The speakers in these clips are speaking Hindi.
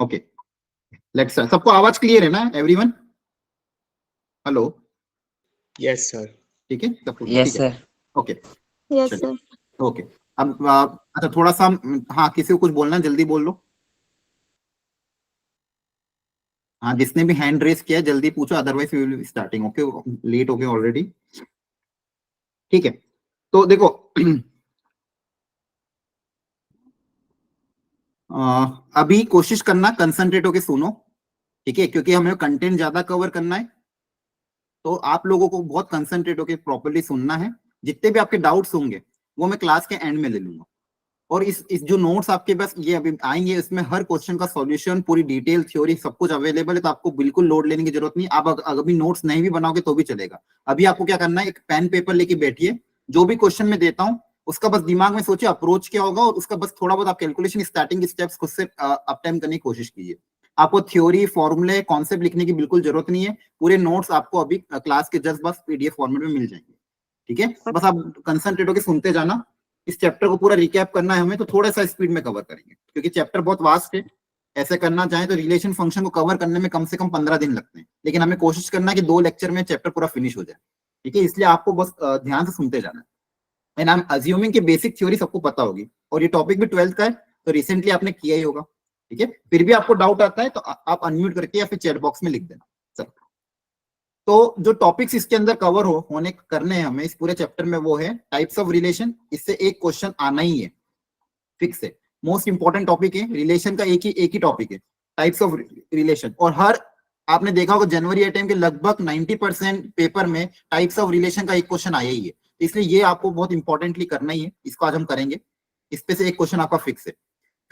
Okay, let's start. सबको आवाज क्लियर है ना एवरीवन? हेलो? Yes sir. ठीक है, सबको यस ठीक है? सर। ओके, यस चलिए, सर। ओके। अब अच्छा, थोड़ा सा, हाँ, किसी को कुछ बोलना है जल्दी बोल लो। हाँ, जिसने भी हैंड रेस किया है जल्दी पूछो, otherwise we will be starting. Okay, late हो गए ऑलरेडी। ठीक है, तो देखो अभी कोशिश करना कंसंट्रेट होके सुनो, ठीक है, क्योंकि हमें कंटेंट ज्यादा कवर करना है, तो आप लोगों को बहुत कंसंट्रेट होके प्रॉपर्ली सुनना है। जितने भी आपके डाउट्स होंगे वो मैं क्लास के एंड में ले लूंगा, और इस जो नोट्स आपके पास ये अभी आएंगे, इसमें हर क्वेश्चन का सॉल्यूशन, पूरी डिटेल, थ्योरी, सब कुछ अवेलेबल है, तो आपको बिल्कुल लोड लेने की जरूरत नहीं। आप अभी नोट्स नहीं भी बनाओगे तो भी चलेगा। अभी आपको क्या करना है, एक पेन पेपर लेके बैठिए, जो भी क्वेश्चन मैं देता हूँ उसका बस दिमाग में सोचिए अप्रोच क्या होगा, और उसका बस थोड़ा बहुत आप कैलकुलेशन, स्टार्टिंग स्टेप्स खुद से अप टाइम करने की कोशिश कीजिए। आपको थ्योरी, फॉर्मूले, कॉन्सेप्ट लिखने की बिल्कुल जरूरत नहीं है। पूरे नोट्स आपको अभी क्लास के जस्ट बस पीडीएफ फॉर्मेट में मिल जाएंगे, ठीक है? बस आप कंसंट्रेट होकर सुनते जाना। इस चैप्टर को पूरा रिकैप करना है हमें, तो थोड़ा सा स्पीड में कवर करेंगे, क्योंकि चैप्टर बहुत वास्ट है। ऐसे करना चाहे तो रिलेशन फंक्शन को कवर करने में कम से कम 15 दिन लगते हैं, लेकिन हमें कोशिश करना है कि 2 लेक्चर में चैप्टर पूरा फिनिश हो जाए, ठीक है? इसलिए आपको बस ध्यान से सुनते जाना है। एंड आई एम अज्यूमिंग कि बेसिक थ्योरी सबको पता होगी, और ये टॉपिक भी 12th का है, तो रिसेंटली आपने किया ही होगा, ठीक है? फिर भी आपको डाउट आता है तो आप अनम्यूट करके या फिर चैट बॉक्स में लिख देना। चलो, तो जो टॉपिक्स इसके अंदर कवर होने करने हैं हमें इस पूरे चैप्टर में, वो है टाइप्स ऑफ रिलेशन। इससे एक क्वेश्चन आना ही है, फिक्स है, मोस्ट इंपॉर्टेंट टॉपिक है रिलेशन का। एक ही टॉपिक है, टाइप्स ऑफ रिलेशन। और हर, आपने देखा होगा जनवरी अटेम्प्ट के लगभग 90% पेपर में टाइप्स ऑफ रिलेशन का एक क्वेश्चन आया ही है, इसलिए ये आपको बहुत इंपॉर्टेंटली करना ही है। इसको आज हम करेंगे, इस पे से एक क्वेश्चन आपका फिक्स है।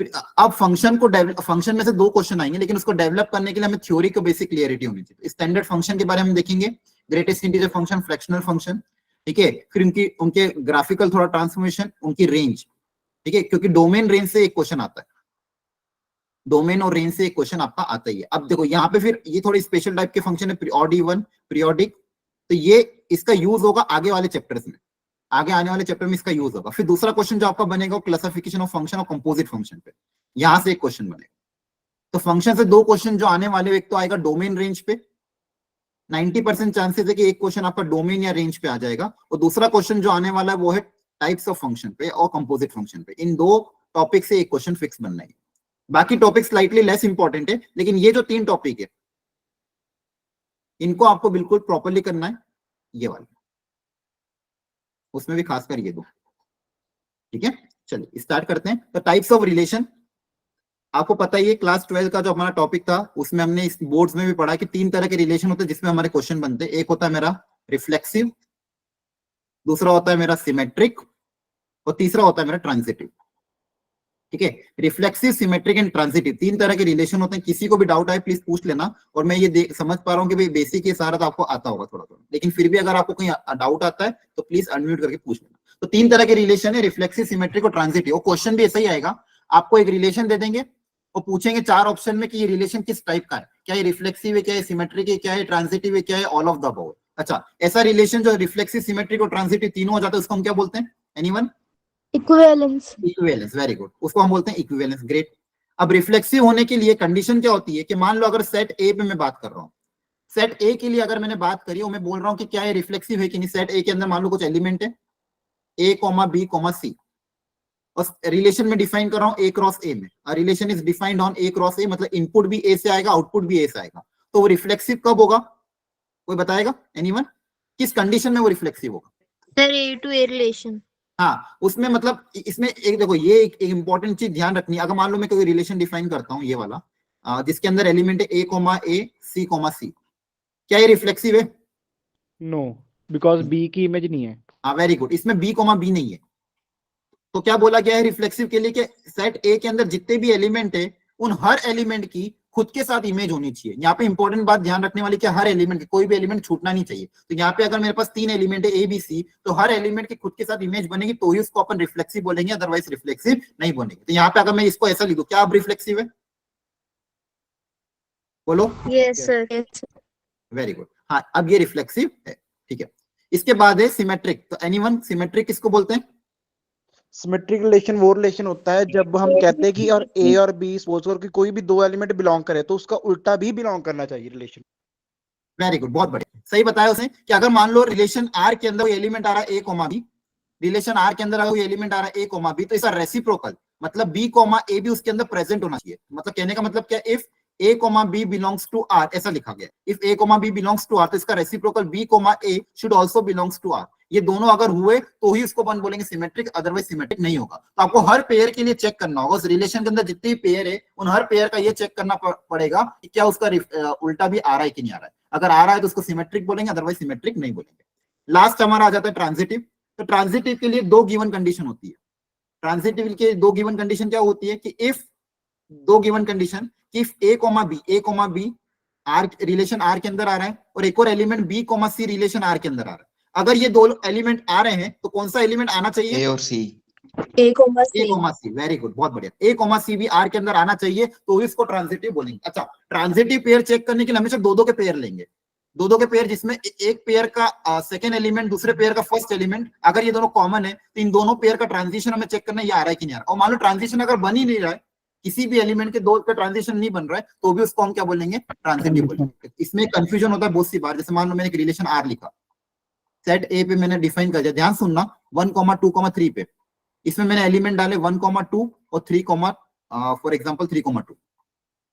फिर अब फंक्शन को फंक्शन में से 2 क्वेश्चन आएंगे, लेकिन उसको डेवलप करने के लिए हमें थ्योरी को बेसिक क्लियरिटी होनी चाहिए। स्टैंडर्ड फंक्शन के बारे में देखेंगे, greatest integer function, fractional function, ठीक है? फिर उनके ग्राफिकल थोड़ा ट्रांसफॉर्मेशन, उनकी रेंज, ठीक है, क्योंकि डोमेन रेंज से एक क्वेश्चन आता है, डोमेन और रेंज से एक क्वेश्चन आपका आता ही है। अब देखो यहाँ पे फिर ये थोड़ी स्पेशल टाइप के फंक्शन है, पीरियोडिक, तो ये इसका यूज होगा आगे वाले चैप्टर्स में, आगे आने वाले चैप्टर में इसका यूज होगा। फिर दूसरा क्वेश्चन जो आपका बनेगा वो क्लासिफिकेशन ऑफ फंक्शन और कंपोजिट फंक्शन पे, यहां से एक क्वेश्चन बनेगा। तो फंक्शन से 2 क्वेश्चन जो आने वाले, एक तो आएगा डोमेन रेंज पे, 90% चांसेस है कि एक क्वेश्चन आपका डोमेन या रेंज पे आ जाएगा, और दूसरा क्वेश्चन जो आने वाला है वो है टाइप्स ऑफ फंक्शन पे और कंपोजिट फंक्शन पे। इन 2 टॉपिक से एक क्वेश्चन फिक्स बनना है। बाकी टॉपिक स्लाइटली लेस इंपॉर्टेंट है, लेकिन ये जो 3 टॉपिक है इनको आपको बिल्कुल प्रॉपरली करना है, ये वाला, उसमें भी खासकर ये 2, ठीक है? चलिए स्टार्ट करते हैं। तो टाइप्स ऑफ रिलेशन, आपको पता ही है क्लास 12 का जो हमारा टॉपिक था उसमें हमने इस बोर्ड्स में भी पढ़ा कि 3 तरह के रिलेशन होते हैं जिसमें हमारे क्वेश्चन बनते हैं। एक होता है मेरा रिफ्लेक्सिव, दूसरा होता है मेरा सिमेट्रिक, और तीसरा होता है मेरा ट्रांजिटिव, ठीक है? रिफ्लेक्सिव, सिमेट्रिक एंड ट्रांजिटिव 3 तरह के रिलेशन होते हैं। किसी को भी डाउट आए प्लीज पूछ लेना, और मैं ये समझ पा रहा हूँ कि भाई बेसिक ये सारा तो आपको आता होगा थोड़ा थोड़ा, लेकिन फिर भी अगर आपको कहीं डाउट आता है तो प्लीज अनम्यूट करके पूछ लेना। तो 3 तरह के रिलेशन है, रिफ्लेक्सिव, सिमेट्रिक और ट्रांजिटिव। क्वेश्चन भी ऐसा ही आएगा, आपको एक रिलेशन दे देंगे और पूछेंगे 4 ऑप्शन में कि ये रिलेशन किस टाइप का है, क्या ये रिफ्लेक्सिव है, क्या ये सिमेट्रिक है, क्या ये ट्रांजिटिव है, क्या है ऑल ऑफ द अबव। अच्छा, ऐसा रिलेशन जो रिफ्लेक्सिव, सिमेट्रिक और ट्रांजिटिव तीनों हो जाता है उसको हम क्या बोलते हैं? Anyone? Equivalence. Equivalence, very good, उसको हम बोलते हैं इक्विवेलेंस, ग्रेट। अब रिफ्लेक्सिव होने के लिए कंडीशन क्या होती है कि मान लो अगर सेट ए पे मैं बात कर रहा हूँ, सेट ए के लिए अगर मैंने बात करी और मैं बोल रहा हूँ कि क्या ये रिफ्लेक्सिव है कि नहीं, सेट ए के अंदर मान लो कुछ एलिमेंट है ए, बी, सी, और रिलेशन में डिफाइन कर रहा हूं ए क्रॉस ए में, relation is defined on A cross ए, मतलब इनपुट भी ए से आएगा, आउटपुट भी ए से आएगा, तो वो रिफ्लेक्सिव कब होगा? कोई बताएगा? एनीवन? किस कंडीशन में वो रिफ्लेक्सिव होगा? Sir A to A relation. हाँ, उसमें मतलब इसमें एक देखो, ये एक इंपॉर्टेंट चीज ध्यान रखनी है। अगर मान लो मैं कोई रिलेशन डिफाइन करता हूँ ये वाला, जिसके अंदर एलिमेंट है ए, सी, क्या ये रिफ्लेक्सिव है? नो, बिकॉज बी की इमेज नहीं है। हाँ, वेरी गुड, इसमें बी नहीं है। तो क्या बोला गया है रिफ्लेक्सिव के लिए कि सेट ए के अंदर जितने भी एलिमेंट है उन हर एलिमेंट की खुद के साथ इमेज होनी चाहिए। यहाँ पे इंपॉर्टेंट बात ध्यान रखने वाली कि हर एलिमेंट की, कोई भी एलिमेंट छूटना नहीं चाहिए। तो यहाँ पे अगर मेरे पास 3 एलिमेंट है ए, बी, सी, तो हर एलिमेंट की खुद के साथ इमेज बनेगी, तो ही उसको अपन रिफ्लेक्सिव बोलेंगे, अदरवाइज रिफ्लेक्सिव नहीं बोलेंगे। तो यहाँ पे अगर मैं इसको ऐसा लिखूं, क्या अब रिफ्लेक्सिव है? बोलो। Yes sir. वेरी गुड, हाँ, अब ये रिफ्लेक्सिव है, ठीक है। इसके बाद है सिमेट्रिक। तो एनीवन, सिमेट्रिक किसको बोलते हैं? सिमेट्रिक रिलेशन वो रिलेशन होता है जब हम कहते हैं कि और ए और बी सपोज करो कि कोई भी दो एलिमेंट बिलोंग करे तो उसका उल्टा भी बिलोंग करना चाहिए रिलेशन। वेरी गुड, बहुत बढ़िया, सही बताया उसने कि अगर मान लो रिलेशन आर के अंदर कोई एलिमेंट आ रहा है A comma B, relation R के अंदर अगर कोई एलिमेंट आ रहा है ए कोमा बी, तो इसका रेसिप्रोकल मतलब बी कोमा ए भी उसके अंदर प्रेजेंट होना चाहिए। मतलब कहने का मतलब क्या, if A comma B belongs to R, ऐसा लिखा गया, if A comma B belongs to R, तो इसका reciprocal B comma A should also belongs to R. ये दोनों अगर हुए तो ही उसको अपन बोलेंगे सिमेट्रिक, अदरवाइज सिमेट्रिक नहीं होगा। तो आपको हर पेयर के लिए चेक करना होगा, उस रिलेशन के अंदर जितनी पेयर है उन हर पेयर का ये चेक करना पड़ेगा कि क्या उसका उल्टा भी आ रहा है कि नहीं आ रहा है। अगर आ रहा है तो उसको सिमेट्रिक बोलेंगे, अदरवाइज सिमेट्रिक नहीं बोलेंगे। लास्ट हमारा आ जाता है ट्रांजिटिव। तो ट्रांजिटिव के लिए दो गिवन कंडीशन होती है। ट्रांजिटिव के दो गिवन कंडीशन क्या होती है कि if, two given condition, if A comma B R relation R के अंदर आ रहा है और एक और element B comma C relation R के अंदर आ रहा है, अगर ये दो एलिमेंट आ रहे हैं तो कौन सा एलिमेंट आना चाहिए? ए और C. A comma A C. Comma C, very good, बहुत बढ़िया, ए कोमा सी भी आर के अंदर आना चाहिए, तो इसको ट्रांजिटिव बोलेंगे। अच्छा, ट्रांजिटिव पेयर चेक करने के लिए हमेशा दो दो के पेयर लेंगे, दो दो के पेयर, जिसमें एक पेयर का सेकंड एलिमेंट दूसरे पेयर का फर्स्ट एलिमेंट, अगर ये दोनों कॉमन है तो इन दोनों पेयर का ट्रांजिशन हमें चेक करना है, ये आ रहा है कि नहीं आ रहा है। और मान लो ट्रांजिशन अगर बन ही नहीं रहा है, किसी भी एलिमेंट के दो का ट्रांजिशन नहीं बन रहा है, तो भी उसको हम क्या बोलेंगे? ट्रांजिटिव बोलेंगे। इसमें कंफ्यूजन होता है बहुत सी बार, जैसे मान लो मैंने एक रिलेशन आर लिखा, सेट ए पे मैंने डिफाइन कर दिया, ध्यान सुनना, 1,2,3 पे, इसमें मैंने एलिमेंट डाले 1,2 और 3, फॉर एग्जांपल 3,2।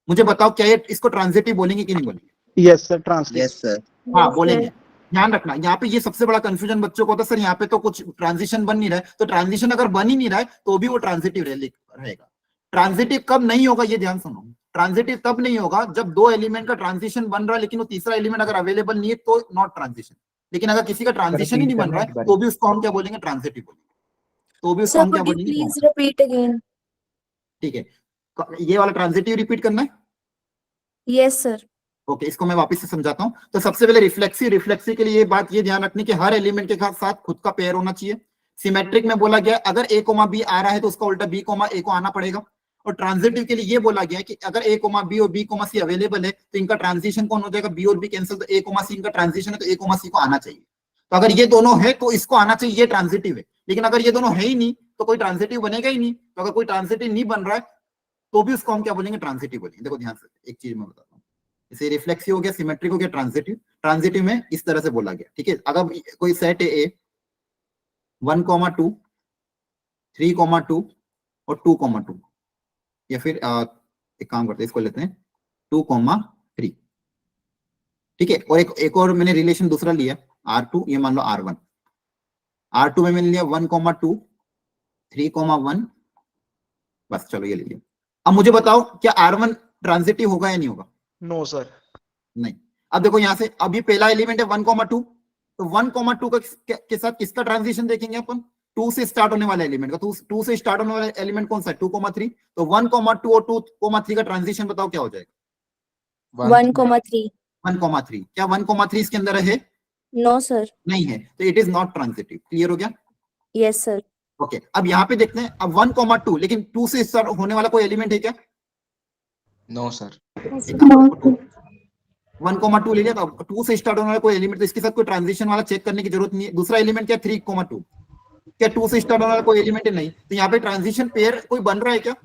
मुझे बताओ क्या ये इसको ट्रांजिटिव बोलेंगे कि नहीं बोलेंगे? Yes sir, translate. Yes sir. हाँ Yes, बोलेंगे। sir. ध्यान रखना, यहाँ पे ये सबसे बड़ा कंफ्यूजन बच्चों को होता है, सर यहाँ पे तो कुछ ट्रांजिशन बन नहीं रहा है, तो ट्रांजिशन अगर बन ही नहीं रहा है तो भी वो ट्रांजिटिव रहेगा। ट्रांजिटिव कब नहीं होगा, ये ध्यान सुनो, ट्रांजिटिव तब नहीं होगा जब दो एलिमेंट का ट्रांजिशन बन रहा है लेकिन वो तीसरा एलिमेंट अगर अवेलेबल नहीं है, तो नॉट ट्रांजिशन। लेकिन अगर किसी का ट्रांजिशन ही नहीं बन रहा है तो भी उसको हम क्या बोलेंगे? ट्रांजिटिव बोलेंगे। तो भी उसको Sir, हम क्या could you बोलेंगे? please repeat again? ठीक है, ये वाला ट्रांजिटिव रिपीट करना है। Yes, sir. ओके, इसको मैं वापस से समझाता हूं। तो सबसे पहले रिफ्लेक्सिव के लिए ये बात ये ध्यान रखनी कि हर एलिमेंट के साथ खुद का पेयर होना चाहिए। सिमेट्रिक में बोला गया अगर ए कोमा बी आ रहा है तो उसका उल्टा बी कोमा ए को आना पड़ेगा। और ट्रांजिटिव के लिए ये बोला गया कि अगर ए कोमा बी और बी कोमा सी अवेलेबल है तो इनका ट्रांजिशन कौन हो जाएगा? बी और बी कैंसिल, तो ए कोमा सी इनका ट्रांजिशन है, तो ए कोमा सी को आना चाहिए। तो अगर ये दोनों है तो इसको आना चाहिए, ये ट्रांजिटिव है। लेकिन अगर ये दोनों है ही नहीं तो कोई ट्रांजिटिव बनेगा ही नहीं। तो अगर कोई ट्रांजिटिव नहीं बन रहा है तो भी उसको हम क्या बोलेंगे? ट्रांजिटिव बोलेंगे। देखो ध्यान से एक चीज मैं बताता हूँ, जैसे रिफ्लेक्सिव हो गया, सिमेट्रिक हो गया, ट्रांजिटिव। ट्रांजिटिव में इस तरह से बोला गया, ठीक है, अगर कोई सेट है ए 1,2, 3,2 और 2,2, या फिर एक काम करते हैं, इसको लेते हैं 2,3, ठीक है। और एक और मैंने रिलेशन दूसरा लिया R2, ये मान लो R1। R2 में मैंने लिया 1,2, 3,1, बस चलो ये ले लिया। अब मुझे बताओ क्या R1 ट्रांजिटिव होगा या नहीं होगा? No sir. नहीं। अब देखो यहां से, अब ये पहला एलिमेंट है 1,2, तो 1,2 के साथ किसका ट्रांजिशन देखेंगे अपन? 2 से स्टार्ट होने वाले एलिमेंट का। तो 2 से स्टार्ट होने वाला एलिमेंट कौन सा है? 2,3। तो 1,2 और 2,3 का ट्रांजिशन बताओ क्या हो जाएगा? 1,3. 1,3। क्या 1,3 इसके अंदर है? No, sir. नहीं है, तो it is not transitive. Clear हो गया? Yes, sir. ओके, अब यहाँ पे देखते हैं, अब 1,2, लेकिन 2 से स्टार्ट होने वाला कोई एलिमेंट है क्या? No sir. No. 1,2 ले लिया, तो 2 से स्टार्ट होने वाला कोई एलिमेंट, तो इसके साथ कोई ट्रांजिशन वाला चेक करने की जरूरत नहीं है। दूसरा एलिमेंट क्या? 3,2, क्या 2 से स्टार्ट होने वाला कोई एलिमेंट है? नहीं। तो यहाँ पे ट्रांजिशन पेयर कोई बन रहा है क्या?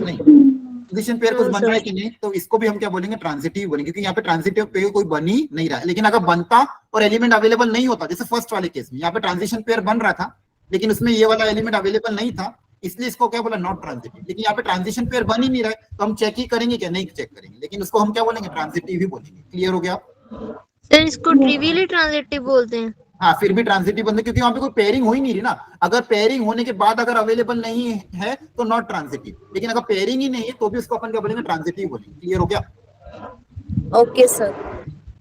नहीं। ट्रांजिशन पेयर कुछ बन रहा है कि नहीं? तो इसको भी हम क्या बोलेंगे? ट्रांजिटिव बोलेंगे, क्योंकि यहाँ पे ट्रांजिटिव पेयर कोई बन ही नहीं रहा है। लेकिन अगर बनता और एलिमेंट अवेलेबल नहीं होता, जैसे फर्स्ट वाले केस में यहाँ पे ट्रांजिशन पेयर बन रहा था लेकिन उसमें ये वाला एलिमेंट अवेलेबल नहीं था, इसलिए इसको क्या बोला? Not transitive. लेकिन यहाँ पे ट्रांजिशन पेयर बन ही नहीं रहा है, तो हम चेक ही करेंगे क्या? नहीं चेक करेंगे, लेकिन उसको हम क्या बोलेंगे? ट्रांजिटिव ही बोलेंगे। क्लियर हो गया? सर, इसको ट्रिवियली ट्रांजिटिव बोलते हैं। हाँ, फिर भी ट्रांजिटिव बनते, क्योंकि वहां पे कोई पेयरिंग हो ही नहीं रही ना। अगर पेयरिंग होने के बाद अगर अवेलेबल नहीं है तो नॉट ट्रांजिटिव, लेकिन अगर पेयरिंग ही नहीं है तो भी उसको अपन क्या बोलेंगे? ट्रांजिटिव बोलेंगे। क्लियर हो गया? Okay, sir.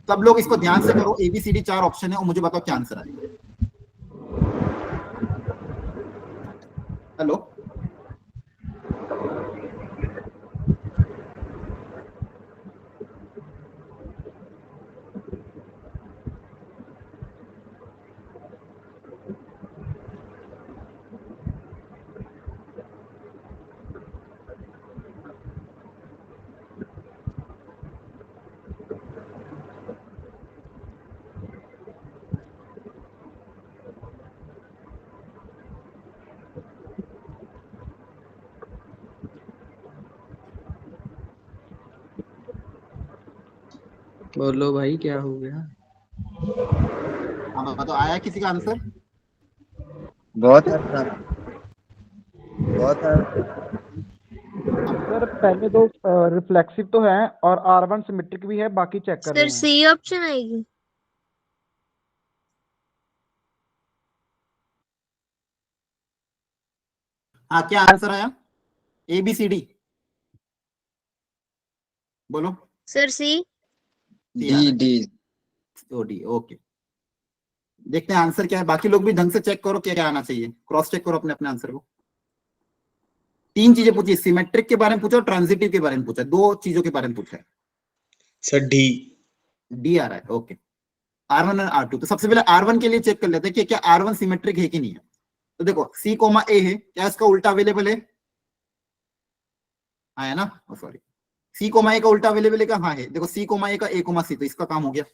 सब लोग इसको ध्यान से करो, ABCD 4 ऑप्शन है और मुझे बताओ क्या आंसर आएगा। हेलो, बोलो भाई क्या हो गया? हाँ बताओ, आया किसी का आंसर? बहुत है, बहुत है। सर पहले दो रिफ्लेक्सिव तो है और R1 सिमेट्रिक भी है, बाकी चेक कर सर रहे हैं। सी ऑप्शन आएगी। हाँ, क्या आंसर आया? ए बी सी डी बोलो। सर सी। सी आ डी रहा डी। है, ओ डी, ओके। देखते हैं आंसर क्या है, बाकी लोग भी ढंग से चेक करो क्या क्या आना चाहिए, क्रॉस चेक करो अपने अपने आंसर को। तीन चीजें पूछी, सिमेट्रिक के बारे में पूछा और ट्रांजिटिव के बारे में पूछा, दो चीजों के बारे में पूछा है। Sir D. डी आ रहा है, ओके। R1 और R2, तो सबसे पहले R1 के लिए चेक कर लेते हैं कि क्या R1 सिमेट्रिक है कि नहीं है। तो देखो C कोमा ए है, क्या इसका उल्टा अवेलेबल है? हाँ है ना, सॉरी, सी कोमा ए का उल्टा अवेलेबल है क्या? हाँ है। देखो सी कोमा ए का ए कोमा सी, तो इसका काम हो गया।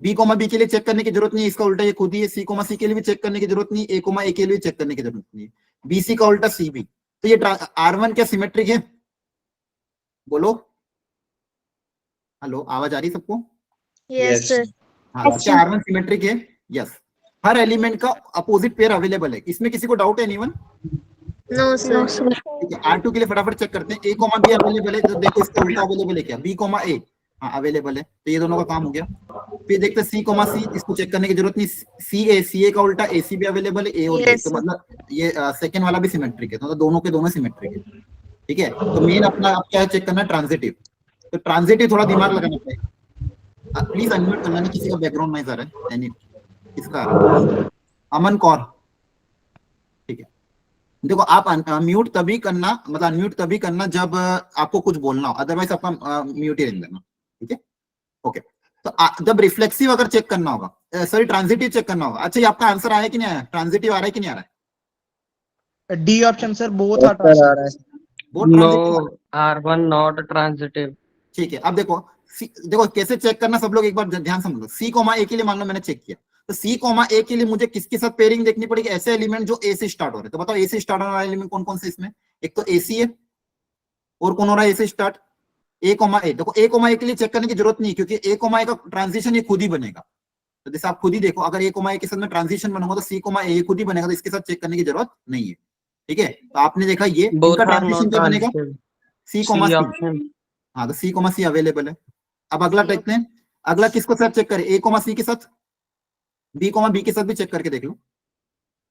बी कोमा बी के लिए चेक करने की जरूरत नहीं है, इसका उल्टा ये खुद ही है। सी कोमा सी के लिए भी चेक करने की जरूरत नहीं, ए कोमा ए के लिए चेक करने की जरूरत नहीं है। बी सी का उल्टा सी बी, तो ये R1 क्या सिमेट्रिक है? बोलो, हेलो, आवाज आ रही सबको? Yes yes. सर। हाँ, तो क्या R1 सिमेट्रिक है? यस। हर एलिमेंट का अपोजिट पेयर अवेलेबल है, इसमें किसी को डाउट है? एनीवन? No sir. ठीक है, R2 के लिए फटाफट चेक करते हैं। ए कोमा बी अवेलेबल है, तो देखो इसका उल्टा अवेलेबल है क्या? बी कोमा ए, हाँ अवेलेबल है, तो ये दोनों का काम हो गया। फिर देखते हैं सी कोमा सी, इसको चेक करने की जरूरत नहीं। सी ए का उल्टा ए सी भी अवेलेबल है, ए और बी, यस तो सर। मतलब ये सेकंड वाला भी सिमेट्रिक है, तो दोनों के दोनों सिमेट्रिक है। ठीक है, तो मेन अपना आप क्या चेक करना है? ट्रांजिटिव। तो ट्रांजिटिव थोड़ा दिमाग लगाना पड़ेगा। प्लीज अनम्यूट कर लेना, किसी का बैकग्राउंड नॉइज आ रहा है। किसका आ रहा है? अमन कौर। ठीक है, देखो आप म्यूट तभी करना, मतलब अनम्यूट तभी करना जब आपको कुछ बोलना हो, अदरवाइज आपका म्यूट ही रहने देना। ठीक है, ओके। तो जब रिफ्लेक्सिव अगर चेक करना होगा, सॉरी ट्रांजिटिव चेक करना होगा। अच्छा, ये आपका आंसर आया कि नहीं आया? ट्रांजिटिव आ रहा है कि नहीं आ रहा है? D option sir, both are बहुत आ रहा है। वो नो, ट्रांजिटिव आ रहा है। R1 not transitive. ठीक है, अब देखो देखो कैसे चेक करना, सब लोग एक बार ध्यान समझो। सी कोमा ए के लिए मान लो मैंने चेक किया, तो सी कोमा ए के लिए मुझे किसके साथ पेयरिंग देखनी पड़ेगी? ऐसे एलिमेंट जो ए से स्टार्ट हो रहे हैं। तो बताओ ए से स्टार्ट होने वाले एलिमेंट कौन कौन से इसमें? एक तो ए सी है, और कौन हो रहा है ए से स्टार्ट? ए कोमा ए। देखो ए कोमा ए के लिए चेक करने की जरूरत नहीं, क्योंकि ए कोमा ए का ट्रांजिशन ये खुद ही बनेगा। तो जैसे आप खुद ही देखो, अगर ए कोमा ए के साथ में ट्रांजिशन बनूंगा तो सी कोमा ए खुद ही बनेगा, तो इसके साथ चेक करने की जरूरत नहीं है। ठीक है, तो आपने देखा ये इनका बोथ आर ट्रांजिशन नॉट क्या बनेगा? ट्रांजिटिव। सी कोमा सी सी। ऑप्शन। हाँ, तो सी कोमा सी अवेलेबल है। अब अगला देखते हैं, अगला किसको साथ चेक करें? ए कोमा सी के साथ, बी कोमा बी के साथ भी चेक करके देख लो।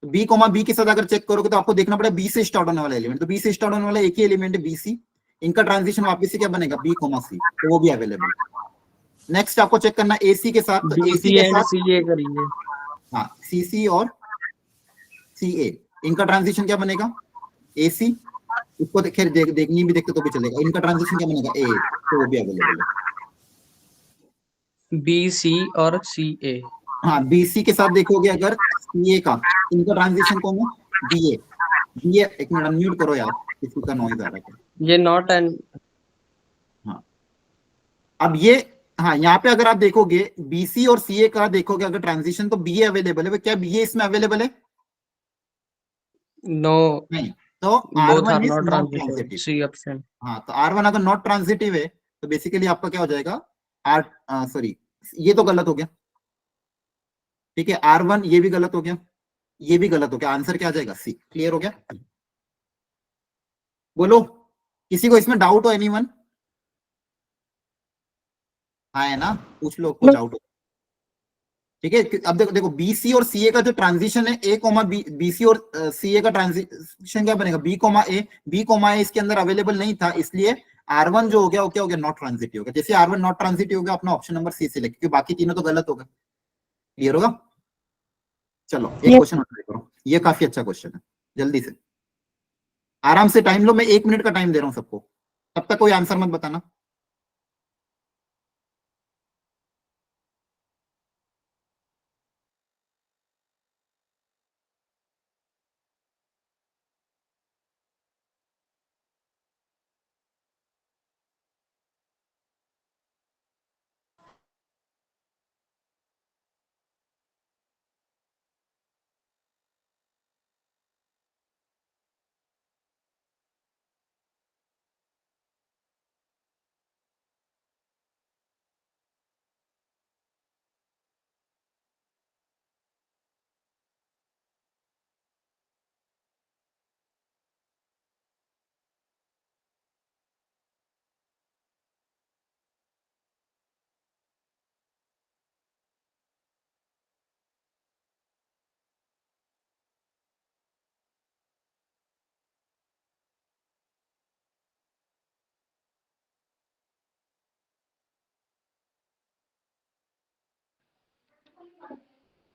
तो बी कोमा बी के साथ अगर चेक करोगे तो आपको देखना पड़ेगा बी से स्टार्ट होने वाला एलिमेंट, तो बी से स्टार्ट होने वाला एक ही एलिमेंट है बी सी, इनका ट्रांजिशन वापस से क्या बनेगा? बी कोमा सी, तो वो भी अवेलेबल। नेक्स्ट आपको चेक करना है एसी के साथ, तो एसी BC के एंड साथ, CA करिए। हाँ सी सी और सी ए, इनका ट्रांजिशन क्या बनेगा? ए सी। इसको खैर देखनी भी देखते तो भी चलेगा, इनका ट्रांजिशन क्या बनेगा? ए, तो वो भी अवेलेबल है। BC और CA। हाँ, बीसी के साथ देखोगे अगर सीए का, इनका ट्रांजिशन कौन है? बीए। बीए, एक मिनट अनम्यूट करो यार, किसी का नॉइज आ रहा है। ये नॉट एंड। हाँ, अब ये, हाँ यहाँ पे अगर आप देखोगे बीसी और सीए का देखोगे अगर ट्रांजिशन, तो बीए अवेलेबल है। क्या बीए इसमें अवेलेबल है? नो, नहीं, तो both are R1 is not not transitive. Transitive. C option. हाँ, तो R1 अगर नॉट ट्रांजिटिव है तो बेसिकली आपका क्या हो जाएगा? आर, सॉरी, ये तो गलत हो गया। ठीक है, R1 ये भी गलत हो गया, ये भी गलत हो गया, आंसर क्या आ जाएगा? सी। क्लियर हो गया? बोलो, किसी को इसमें डाउट हो? एनीवन? हाँ है ना, पूछ लो कुछ डाउट हो। ठीक है, अब देखो देखो बीसी और सीए का जो ट्रांजिशन है, ए कोमा बी, बीसी और सीए का ट्रांजिशन क्या बनेगा? बी कोमा ए। बी कोमा ए इसके अंदर अवेलेबल नहीं था, इसलिए R1 जो हो गया वो क्या हो गया? नॉट ट्रांजिटिव हो गया। जैसे R1 नॉट ट्रांजिटिव हो गया, अपना ऑप्शन नंबर सी से लेके, क्योंकि बाकी तीनों तो गलत हो गए। क्लियर होगा? चलो एक क्वेश्चन और ट्राई करो, ये काफी अच्छा क्वेश्चन है, जल्दी से आराम से टाइम लो, मैं 1 मिनट का टाइम दे रहा हूं सबको, तब तक कोई आंसर मत बताना।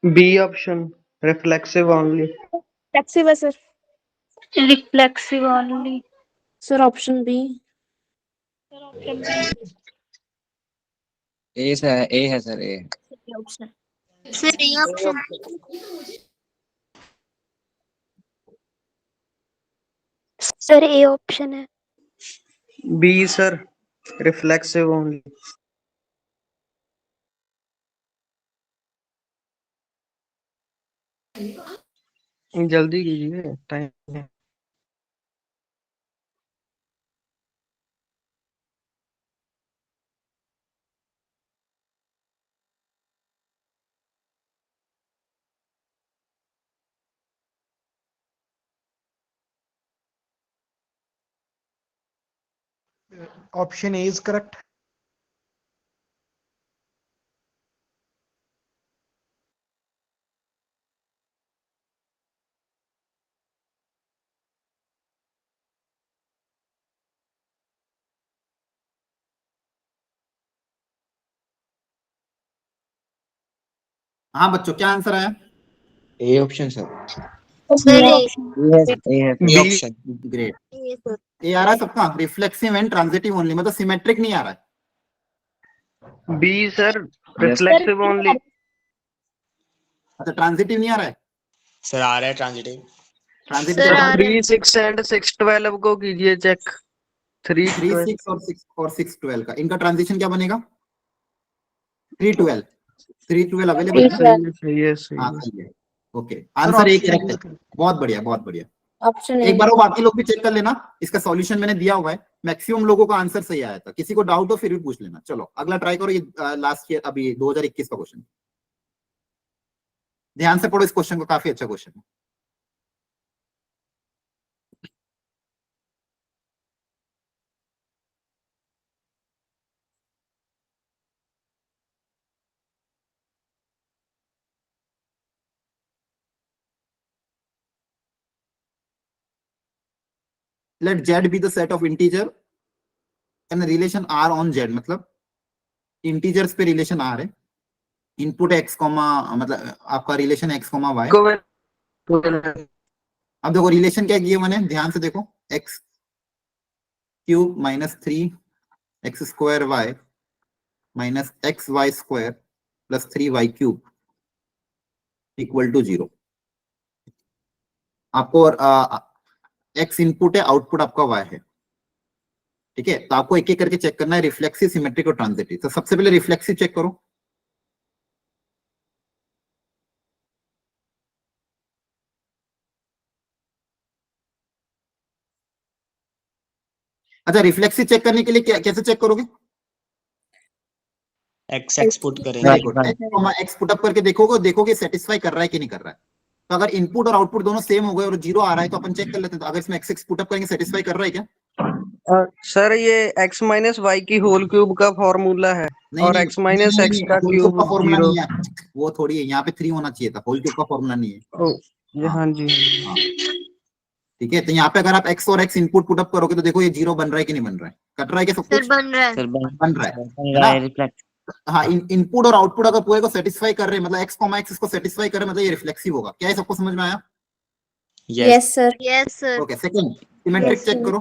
B option, reflexive only. Reflexive है sir. Reflexive only. Sir, option B. ए है sir A. Option. Sir, A option. Sir, A option है. B sir, reflexive only. जल्दी कीजिए, टाइम है। Option A is correct. हाँ बच्चों, क्या आंसर आया? A option sir. Sir, A. A B option. Great. A sir. ए आ रहा है सबका? रिफ्लेक्सिव एंड ट्रांजिटिव ओनली, मतलब सिमेट्रिक नहीं आ रहा है। B sir, reflexive only. अच्छा, ट्रांजिटिव नहीं आ रहा है? सर आ रहा है ट्रांजिटिव। ट्रांजिटिव Sir, आ रहा है. 3 6 and 6 12 को कीजिए चेक। 3 3 12 6 और 6 12 का इनका ट्रांजिशन क्या बनेगा? 3 12 अवेलेबल है? सही है सही हाँ है। सही है। ओके, आंसर ए करेक्ट है। बहुत बढ़िया बहुत बढ़िया। Option A. एक बार वो बाकी लोग भी चेक कर लेना, इसका सॉल्यूशन मैंने दिया हुआ है, मैक्सिमम लोगों का आंसर सही आया था। किसी को डाउट हो फिर भी पूछ लेना। चलो अगला ट्राई करो, ये लास्ट ईयर अभी 2021 का क्वेश्चन। ध्यान से पढ़ो इस क्वेश्चन को, काफी अच्छा क्वेश्चन है। Let Z be the set of integer and relation R on Z, मतलब इंटीजर्स पे रिलेशन R है, इनपुट x कॉमा मतलब आपका रिलेशन x कॉमा y। अब देखो रिलेशन क्या किया मैंने, ध्यान से देखो, x cube minus 3x square y minus x y square plus 3y cube equal to 0। आपको x इनपुट है, आउटपुट आपका y है, ठीक है। तो आपको एक एक करके चेक करना है, रिफ्लेक्सिव, सिमेट्रिक और ट्रांजिटिव। तो सबसे पहले रिफ्लेक्सिव चेक करो। अच्छा, रिफ्लेक्सिव चेक करने के लिए कैसे चेक करोगे? एक्स पुट करेंगे। Very good. X put up करके देखोगे सेटिस्फाई कर रहा है कि नहीं कर रहा है। तो अगर इनपुट और आउटपुट दोनों सेम हो गए और 0 आ रहा है तो अपन चेक कर लेते हैं। तो अगर इसमें x पुट अप करेंगे, सेटिस्फाई कर रहा है क्या? सर ये x माइनस वाई की होल क्यूब का फॉर्मूला है और x माइनस x का क्यूब फॉर्मूला 0। नहीं है, वो थोड़ी है, यहाँ पे 3 होना चाहिए था, होल क्यूब का फॉर्मूला नहीं है। ये हाँ जी हाँ, ठीक है। तो यहाँ पे अगर आप x और x इनपुट पुट अप करोगे तो देखो ये 0 बन रहा है कि नहीं बन रहा है, कट रहा है क्या सब Sir, कुछ? बन रहा है. बन रहा है। हाँ, इनपुट और आउटपुट अगर पूरे को सेटिस्फाई कर रहे हैं, मतलब x कॉमा x इसको सेटिस्फाई कर रहे हैं, मतलब ये रिफ्लेक्सिव होगा। क्या है, सबको समझ में आया? Yes, sir. Yes sir. Okay, second symmetric check करो।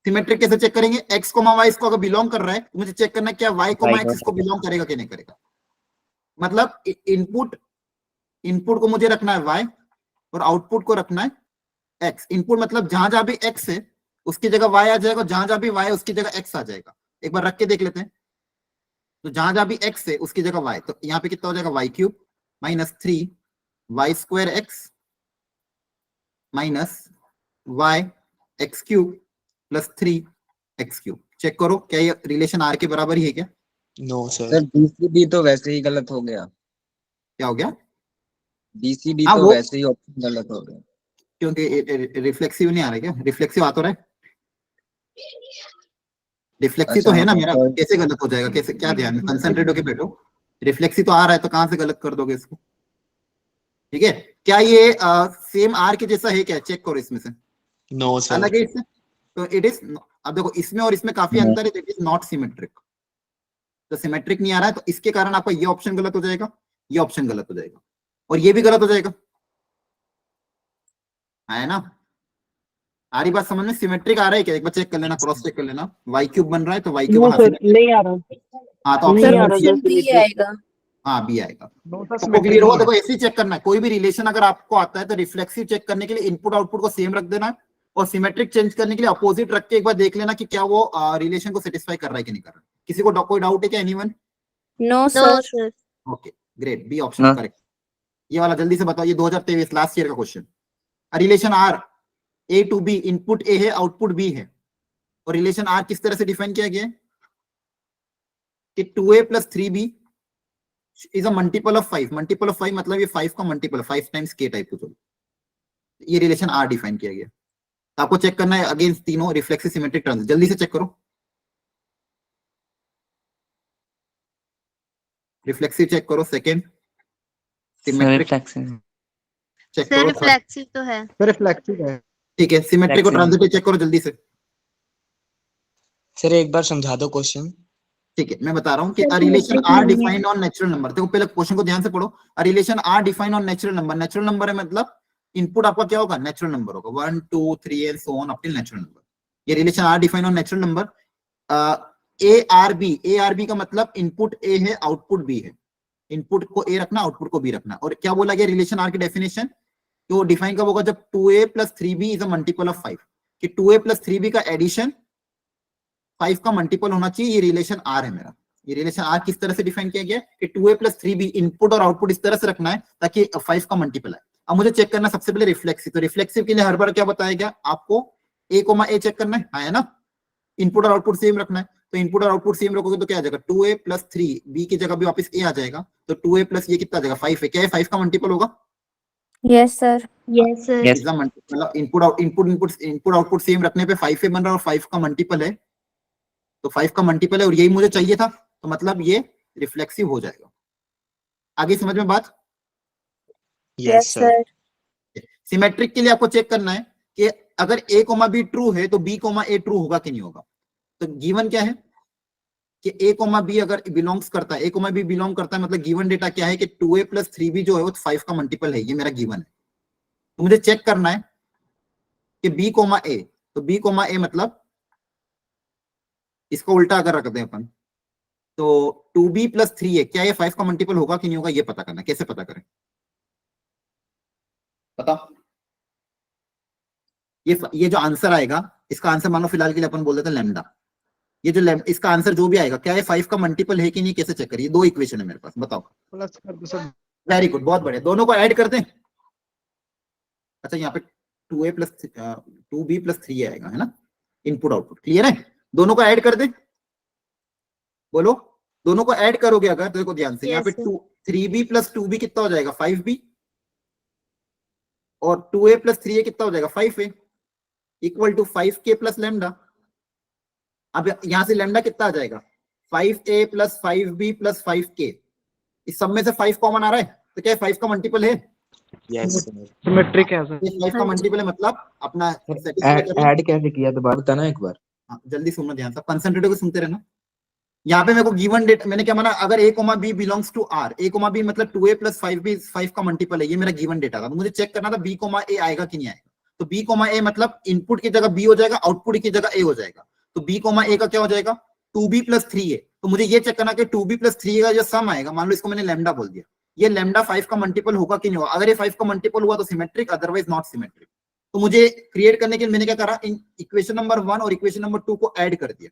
सिमेट्रिक कैसे चेक करेंगे? x कॉमा y इसको अगर बिलोंग कर रहा है तो मुझे चेक करना है क्या y कॉमा x इसको बिलोंग करेगा कि नहीं करेगा। मतलब इनपुट को मुझे रखना है y और आउटपुट को रखना है x। इनपुट मतलब जहां जहां भी x है उसकी जगह y आ जाएगा, जहां जहां भी y है उसकी जगह x आ जाएगा। एक बार रख के देख लेते हैं। तो जहां जहां भी x है उसकी जगह y, तो यहाँ पे कितना हो जाएगा, y cube minus 3y square x minus y x cube plus 3x cube. Check करो क्या ये रिलेशन r के बराबर ही है क्या? नो सर, बीसीडी तो वैसे ही गलत हो गया। क्या हो गया? बीसीडी हाँ, तो वो वैसे ही ऑप्शन गलत हो गया क्योंकि रिफ्लेक्सिव नहीं आ रहा है क्या? रिफ्लेक्सिव आ तो रहा है, रिफ्लेक्सिव तो है ना मेरा, कैसे गलत हो जाएगा? कैसे, क्या ध्यान में कंसंट्रेट होके बैठो। रिफ्लेक्सिव तो आ रहा है तो कहां से गलत कर दोगे इसको? ठीक है, क्या ये सेम आर के जैसा है क्या? चेक करो इसमें से। नो सर, अलग है इससे, तो इट इज। अब देखो इसमें और इसमें काफी अंतर है, इट इज नॉट सिमेट्रिक। तो सिमेट्रिक नहीं आ रहा है, तो इसके कारण आपका ये ऑप्शन गलत हो जाएगा, ये ऑप्शन गलत हो जाएगा, और ये भी गलत हो जाएगा, है ना? आ रही बात समझ में? सिमेट्रिक आ रहा है क्या? एक बार चेक कर लेना, क्रॉस चेक कर लेना। वाई क्यूब बन रहा है तो वाई क्यूब नहीं आ रहा। हाँ, तो नहीं आ रहा ऑप्शन जैसे बी आएगा। हाँ बी आएगा। नो सर तो सिमेट्रिक क्लियर हुआ? नहीं देखो है। ऐसे ही चेक करना है, कोई भी रिलेशन अगर आपको आता है तो रिफ्लेक्सिव चेक करने के लिए इनपुट आउटपुट को सेम रख देना है, और सिमेट्रिक चेंज करने के लिए अपोजिट रख के एक बार देख लेना कि क्या वो रिलेशन को सेटिस्फाई कर रहा है कि नहीं कर रहा है। किसी को कोई डाउट है क्या? Anyone? No no sir. Sir. Okay great, B option हाँ। करेक्ट। ये वाला जल्दी से बताओ, ये 2023 लास्ट ईयर का question. Relation R A to B, input A है आउटपुट बी है, और रिलेशन आर किस तरह से डिफाइन किया गया है कि 2a plus 3b is a multiple of 5। Multiple of 5 मतलब ये 5 का मल्टीपल, 5 टाइम्स k टाइप कुछ। ये रिलेशन आर डिफाइन किया गया। तो आपको चेक करना है अगेंस्ट तीनों रिफ्लेक्सिव सिमेट्रिक ट्रांजिशन। जल्दी से चेक करो, रिफ्लेक्सिव चेक करो, सेकंड सिमेट्रिक चेक सर करो, third। रिफ्लेक्सिव तो है। सर रिफ्लेक्टिव है। ठीक है, सिमेट्रिक और ट्रांजिटिव चेक करो जल्दी से। सर एक बार समझा दो क्वेश्चन। ठीक है, मैं बता रहा हूँ कि relation are defined on natural number. देखो पहले क्वेश्चन को ध्यान से पढ़ो। Relation are defined on natural number. Natural number है मतलब इनपुट आपका क्या होगा? नेचुरल नंबर होगा, 1 2 3 and so on up till natural number. ये relation are defined on natural number. A R B का मतलब इनपुट ए है आउटपुट बी है। इनपुट को ए रखना, आउटपुट को बी रखना। और क्या बोला गया रिलेशन आर की डेफिनेशन? तो डिफाइन कब होगा? जब 2a plus 3b is a multiple of 5, कि 2a प्लस 3b का एडिशन 5 का मल्टीपल होना चाहिए। ये रिलेशन आर है मेरा। ये रिलेशन आर किस तरह से डिफाइन किया गया कि 2a प्लस 3b इनपुट और आउटपुट इस तरह से रखना है ताकि 5 का मल्टीपल है। अब मुझे चेक करना सबसे पहले रिफ्लेक्सिव। तो रिफ्लेक्सिव के लिए हर बार क्या बताया गया आपको? a चेक करना है ना? इनपुट और आउटपुट सेम रखना है। तो इनपुट और आउटपुट सेम रखोगे तो क्या आ जाएगा? 2a प्लस 3b की जगह भी वापस a आ जाएगा। तो 2a प्लस ये कितना आ जाएगा? 5 है। क्या है? 5 का मल्टीपल होगा। Yes sir. Yes sir. Yes. मतलब इनपुट आउटपुट सेम रखने पे 5 बन रहा है और 5 का मल्टीपल है, तो 5 का मल्टीपल है और यही मुझे चाहिए था, तो मतलब ये रिफ्लेक्सिव हो जाएगा। आगे समझ में बात? Yes sir. सिमेट्रिक के लिए आपको चेक करना है कि अगर a कोमा बी ट्रू है तो b कोमा a ट्रू होगा कि नहीं होगा। तो गिवन क्या है कि a कोमा बी अगर बिलोंग्स करता है, a कोमा बी बिलोंग करता है, मतलब गिवन डेटा क्या है कि 2a प्लस 3b जो है वो 5 का मल्टीपल है। ये मेरा गिवन है। तो मुझे चेक करना है कि b कोमा a, तो b कोमा a मतलब इसको उल्टा अगर रख दें अपन तो 2b प्लस 3a, क्या ये 5 का मल्टीपल होगा कि नहीं होगा? ये पता करना। कैसे पता करें? बताओ। ये जो आंसर आएगा, इसका आंसर मानो फिलहाल के लिए अपन बोल देते हैं लैम्डा। ये जो इसका आंसर जो भी आएगा, क्या ये 5 का मल्टीपल है कि नहीं? कैसे चेक करिए? 2 इक्वेशन है मेरे पास, बताओ। प्लस कर दो सर। वेरी गुड, बहुत बढ़िया। दोनों को ऐड कर दें। अच्छा, यहाँ पे 2a प्लस 2b प्लस 3 आएगा, है ना? इनपुट आउटपुट क्लियर है? दोनों को ऐड कर दे। बोलो, दोनों को ऐड करोगे अगर, देखो ध्यान से, यहाँ पे 3b प्लस 2b कितना हो जाएगा? 5b, और 2a प्लस 3a कितना हो जाएगा? 5a, equal to 5k plus lambda. अब यहां से लैम्डा कितना आ जाएगा? 5a plus 5b plus 5k। इस सब में से 5 कॉमन आ रहा है, तो क्या 5 का मल्टीपल है? यस सिमेट्रिक है सर। 5 का मल्टीपल है, मतलब अपना ऐड कैसे किया दोबारा बताना एक बार। जल्दी सुनना ध्यान से, कंसंट्रेट को सुनते रहना। यहाँ पे मेरे को गिवन डेट मैंने क्या माना? अगर a comma b belongs to r, a comma b मतलब 2a प्लस 5b 5 का मल्टीपल है। ये मेरा गिवन डेटा था, तो मुझे चेक करना था b कोमा a आएगा कि नहीं आएगा। तो b कोमा a मतलब इनपुट की जगह b हो जाएगा, आउटपुट की जगह a हो जाएगा। तो b कोमा a का क्या हो जाएगा? 2b plus 3a। तो मुझे ये चेक करना कि 2b प्लस 3a का जो सम आएगा, मान लो इसको मैंने लैम्डा बोल दिया, ये लैम्डा 5 का मल्टीपल होगा कि नहीं होगा? अगर ये 5 का मल्टीपल हुआ तो सिमेट्रिक, अदरवाइज नॉट सिमेट्रिक। तो मुझे क्रिएट करने के लिए मैंने क्या करा? इन इक्वेशन नंबर 1 और इक्वेशन नंबर 2 को ऐड कर दिया।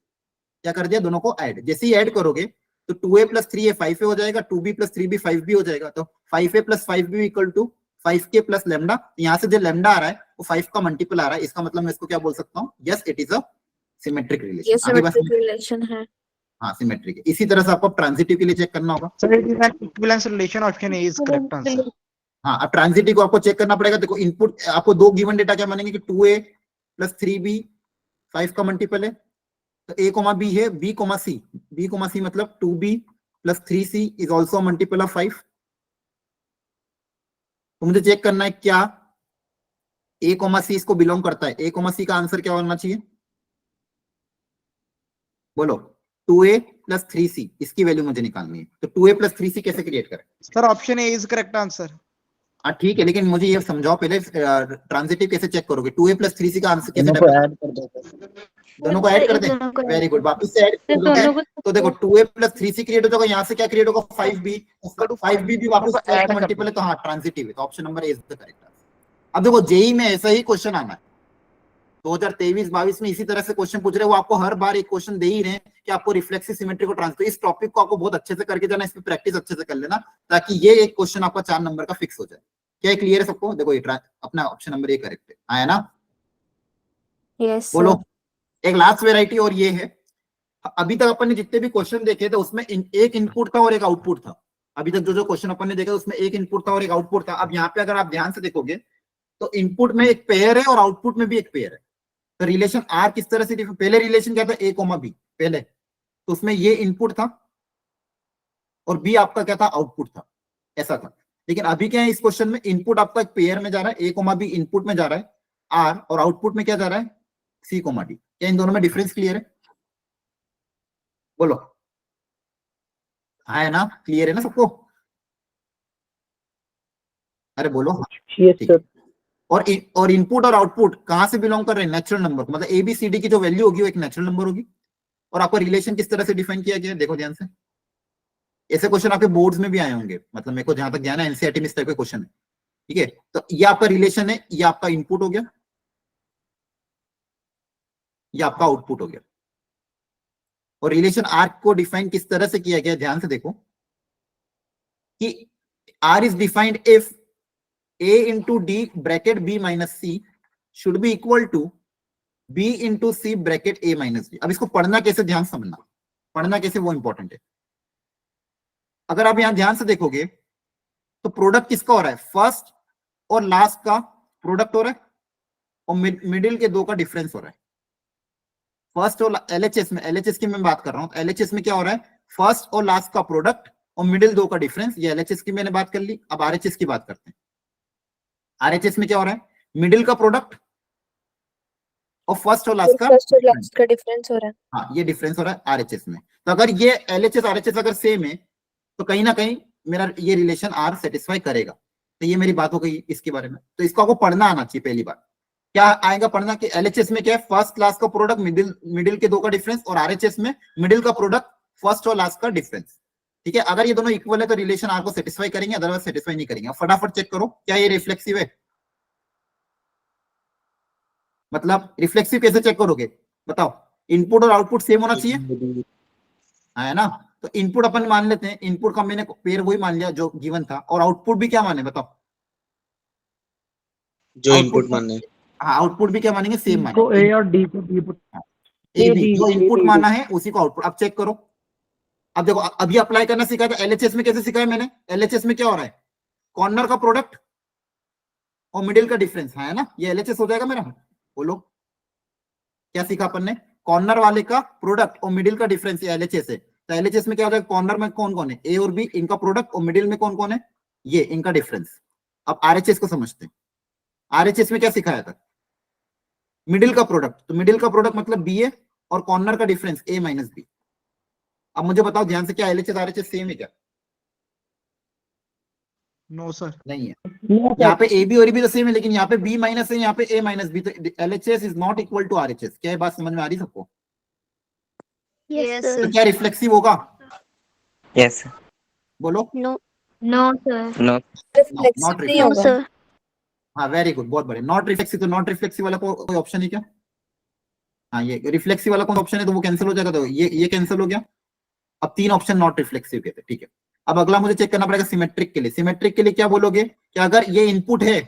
क्या कर दिया? दोनों को ऐड। जैसे ही ऐड करोगे तो 2a प्लस 3a 5a हो जाएगा, 2b प्लस 3b 5b हो जाएगा। तो 5a plus 5b equal to 5k plus lambda. यहाँ से जो लैम्डा आ रहा है वो 5 का मल्टीपल आ रहा है। इसका मतलब मैं इसको क्या बोल सकता हूँ? Yes, it is a symmetric ये रिलेशन। सिमेट्रिक रिलेशन है। हाँ, सिमेट्रिक है। इसी तरह से आपको ट्रांजिटिव के लिए चेक करना होगा। Sir it is an equivalence relation, option A is correct answer. हाँ, अब ट्रांजिटिव को आपको चेक करना पड़ेगा। देखो इनपुट आपको दो गिवन डेटा क्या मानेंगे कि 2a प्लस 3b 5 का मल्टीपल है। तो a कोमा b है, b कोमा c मतलब 2b plus 3c is also multiple of 5। तो मुझे चेक करना है क्या a कोमा c इसको बिलोंग करता है। a कोमा c का आंसर क्या होना चाहिए? बोलो। 2a प्लस 3c इसकी वैल्यू मुझे निकालनी है। तो 2a प्लस 3c कैसे क्रिएट करें? Sir option A is correct answer. हाँ ठीक है, लेकिन मुझे ये समझाओ पहले ट्रांजिटिव कैसे चेक करोगे? 2a प्लस 3c का आंसर कैसे दोनों को डेवलप? ऐड कर दो सर। दोनों को ऐड कर दें? दोनों को वेरी गुड, वापस से ऐड कर दोगे तो देखो 2a प्लस 3c क्रिएट हो जाएगा, यहाँ से क्या क्रिएट होगा? 5b, 5b भी वापस ऐड का मल्टीपल है, तो हाँ ट्रांजिटिव है, तो option number A is the correct answer. अब देखो जेई में ऐसा ही क्वेश्चन आना है, 2023-22 में इसी तरह से क्वेश्चन पूछ रहे हैं, वो आपको हर बार एक क्वेश्चन दे ही रहे हैं कि आपको रिफ्लेक्सिव सिमेट्री को ट्रांसफर, इस टॉपिक को आपको बहुत अच्छे से करके जाना, इस पे प्रैक्टिस अच्छे से कर लेना, ताकि ये एक क्वेश्चन आपका 4 नंबर का फिक्स हो जाए। क्या क्लियर है सबको? देखो ये अपना ऑप्शन नंबर ए करेक्ट है, आया ना? Yes, बोलो। sir. एक लास्ट वेराइटी और ये है, अभी तक अपन ने जितने भी क्वेश्चन देखे थे उसमें एक इनपुट था और एक आउटपुट था। अभी तक जो क्वेश्चन अपन ने देखे उसमें एक इनपुट था और एक आउटपुट था। अब यहाँ पे अगर आप ध्यान से देखोगे तो इनपुट में एक पेयर है और आउटपुट में भी एक पेयर है। तो रिलेशन आर किस तरह से, पहले रिलेशन क्या था? ए कोमा बी पहले, तो उसमें ये इनपुट था और बी आपका क्या था? आउटपुट था, ऐसा था। लेकिन अभी क्या है इस क्वेश्चन में, इनपुट आपका एक पेयर में जा रहा है, ए कोमा बी इनपुट में जा रहा है आर, और आउटपुट में क्या जा रहा है? सी कोमा डी। क्या इन दोनों में डिफरेंस क्लियर है? बोलो, हाँ है ना? क्लियर है ना सबको? अरे बोलो। ठीक है। और इनपुट और आउटपुट कहां से बिलोंग कर रहे हैं? नेचुरल नंबर को, मतलब एबीसीडी की जो वैल्यू होगी वो एक नेचुरल नंबर होगी। और आपका रिलेशन किस तरह से डिफाइन किया गया है देखो ध्यान से, ऐसे क्वेश्चन आपके बोर्ड्स में भी आए होंगे, मतलब मेरे को जहां तक ज्ञान है एनसीईआरटी में इस टाइप के क्वेश्चन है, ठीक है? तो ये आपका रिलेशन है, ये आपका इनपुट हो गया, ये आपका आउटपुट हो गया। और रिलेशन आर को डिफाइन किस तरह से किया गया, ध्यान से देखो कि R is defined if a into d bracket b minus c should be equal to b into c bracket a minus b। अब इसको पढ़ना कैसे, ध्यान समझना, पढ़ना कैसे वो इंपॉर्टेंट है। अगर आप यहां ध्यान से देखोगे तो प्रोडक्ट किसका हो रहा है? फर्स्ट और लास्ट का प्रोडक्ट हो रहा है और मिडिल के दो का डिफरेंस हो रहा है। फर्स्ट और एलएचएस में, एलएचएस की मैं बात कर रहा हूं, एलएचएस में क्या हो रहा है? फर्स्ट और लास्ट का प्रोडक्ट और मिडिल दो का डिफरेंस। ये एलएचएस की मैंने बात कर ली, अब आरएचएस की बात करते हैं। आरएचएस में क्या हो रहा है? मिडिल का प्रोडक्ट और फर्स्ट और लास्ट का डिफरेंस हो रहा है। हाँ ये डिफरेंस हो रहा है आरएचएस में। तो अगर ये एलएचएस आरएचएस अगर सेम है तो कहीं ना कहीं मेरा ये रिलेशन आर सेटिस्फाई करेगा। तो ये मेरी बात हो गई इसके बारे में। तो इसको आपको पढ़ना आना चाहिए। पहली बार क्या आएगा पढ़ना कि एलएचएस में क्या है? फर्स्ट क्लास का प्रोडक्ट, मिडिल के दो का डिफरेंस, और आरएचएस में मिडिल का प्रोडक्ट, फर्स्ट और लास्ट का डिफरेंस। ठीक है, अगर ये दोनों इक्वल है तो रिलेशन आर को सेटिस्फाई करेंगे, अदरवाइज सेटिस्फाई नहीं करेंगे। फटाफट चेक करो क्या ये रिफ्लेक्सिव है? मतलब रिफ्लेक्सिव कैसे चेक करोगे बताओ? इनपुट और आउटपुट सेम होना चाहिए, है ना? तो इनपुट अपन मान लेते हैं, इनपुट का मैंने पेयर वही मान लिया जो गिवन था, और आउटपुट भी क्या माने बताओ? जो इनपुट माने। हाँ आउटपुट भी क्या मानेंगे? सेम मानेंगे। को ए और डी को बी, ए बी जो इनपुट माना है उसी को आउटपुट। अब चेक करो, अब देखो अभी अप्लाई करना सिखाया था। एलएचएस में कैसे सिखाया मैंने? एलएचएस में क्या हो रहा है? कॉर्नर का प्रोडक्ट और मिडिल का डिफरेंस, है ना? ये एलएचएस हो जाएगा मेरा। बोलो क्या सीखा अपन ने? कॉर्नर वाले का प्रोडक्ट और मिडिल का डिफरेंस, ये एलएचएस है। तो एलएचएस में क्या हो जाएगा? कॉर्नर में कौन कौन है? ए और बी, इनका प्रोडक्ट, और मिडिल में कौन कौन है? ये इनका डिफरेंस। अब आरएचएस को समझते हैं। आरएचएस में क्या सिखाया था? मिडिल का प्रोडक्ट, तो मिडिल का प्रोडक्ट मतलब बी है और कॉर्नर का डिफरेंस ए माइनस बी। अब मुझे बताओ ध्यान से, क्या एलएचएस आरएचएस सेम है क्या? नो सर, नहीं है। यहाँ पे ए बी और बी तो सेम है, लेकिन यहाँ पे बी माइनस है, यहाँ पे ए माइनस बी, तो LHS is not equal to RHS. क्या ये बात समझ में आ रही सबको? Yes, तो sir. क्या रिफ्लेक्सिव होगा? यस बोलो। No. No, sir. No. Not नहीं No, होगा। sir. हाँ वेरी गुड, बहुत बढ़िया। नॉट रिफ्लेक्सिव, तो नॉट रिफ्लेक्सिव वाला कोई ऑप्शन है क्या? हाँ ये रिफ्लेक्सिव वाला कौन ऑप्शन है? तो वो कैंसिल हो जाएगा, तो ये कैंसिल हो गया। अब 3 ऑप्शन नॉट रिफ्लेक्सिव के थे, ठीक है। अब अगला मुझे चेक करना पड़ेगा सिमेट्रिक के लिए। सिमेट्रिक के लिए क्या बोलोगे कि अगर ये इनपुट है,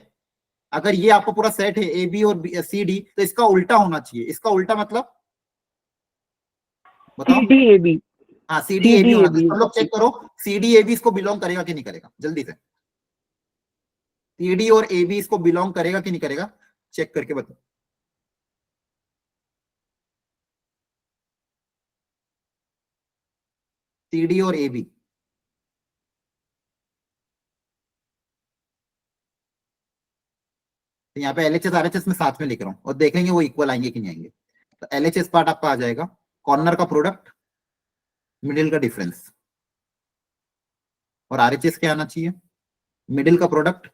अगर ये आपका पूरा सेट है ए बी और सी डी, तो इसका उल्टा होना चाहिए। इसका उल्टा मतलब बताओ? C D A B. हाँ सी डी ए बी होना चाहिए। सब लोग चेक करो सी डी ए बी इसको बिलोंग करेगा कि नहीं करेगा, जल्दी से। सी डी और ए बी इसको बिलोंग करेगा कि नहीं करेगा, चेक करके बताओ। सी डी और ए बी, तो यहाँ पे एलएचएस आरएचएस में साथ में लिख रहा हूँ, और देखेंगे वो इक्वल आएंगे कि नहीं आएंगे। तो एलएचएस पार्ट आपका आ जाएगा कॉर्नर का प्रोडक्ट मिडिल का डिफरेंस, और आरएचएस क्या आना चाहिए? मिडिल का प्रोडक्ट,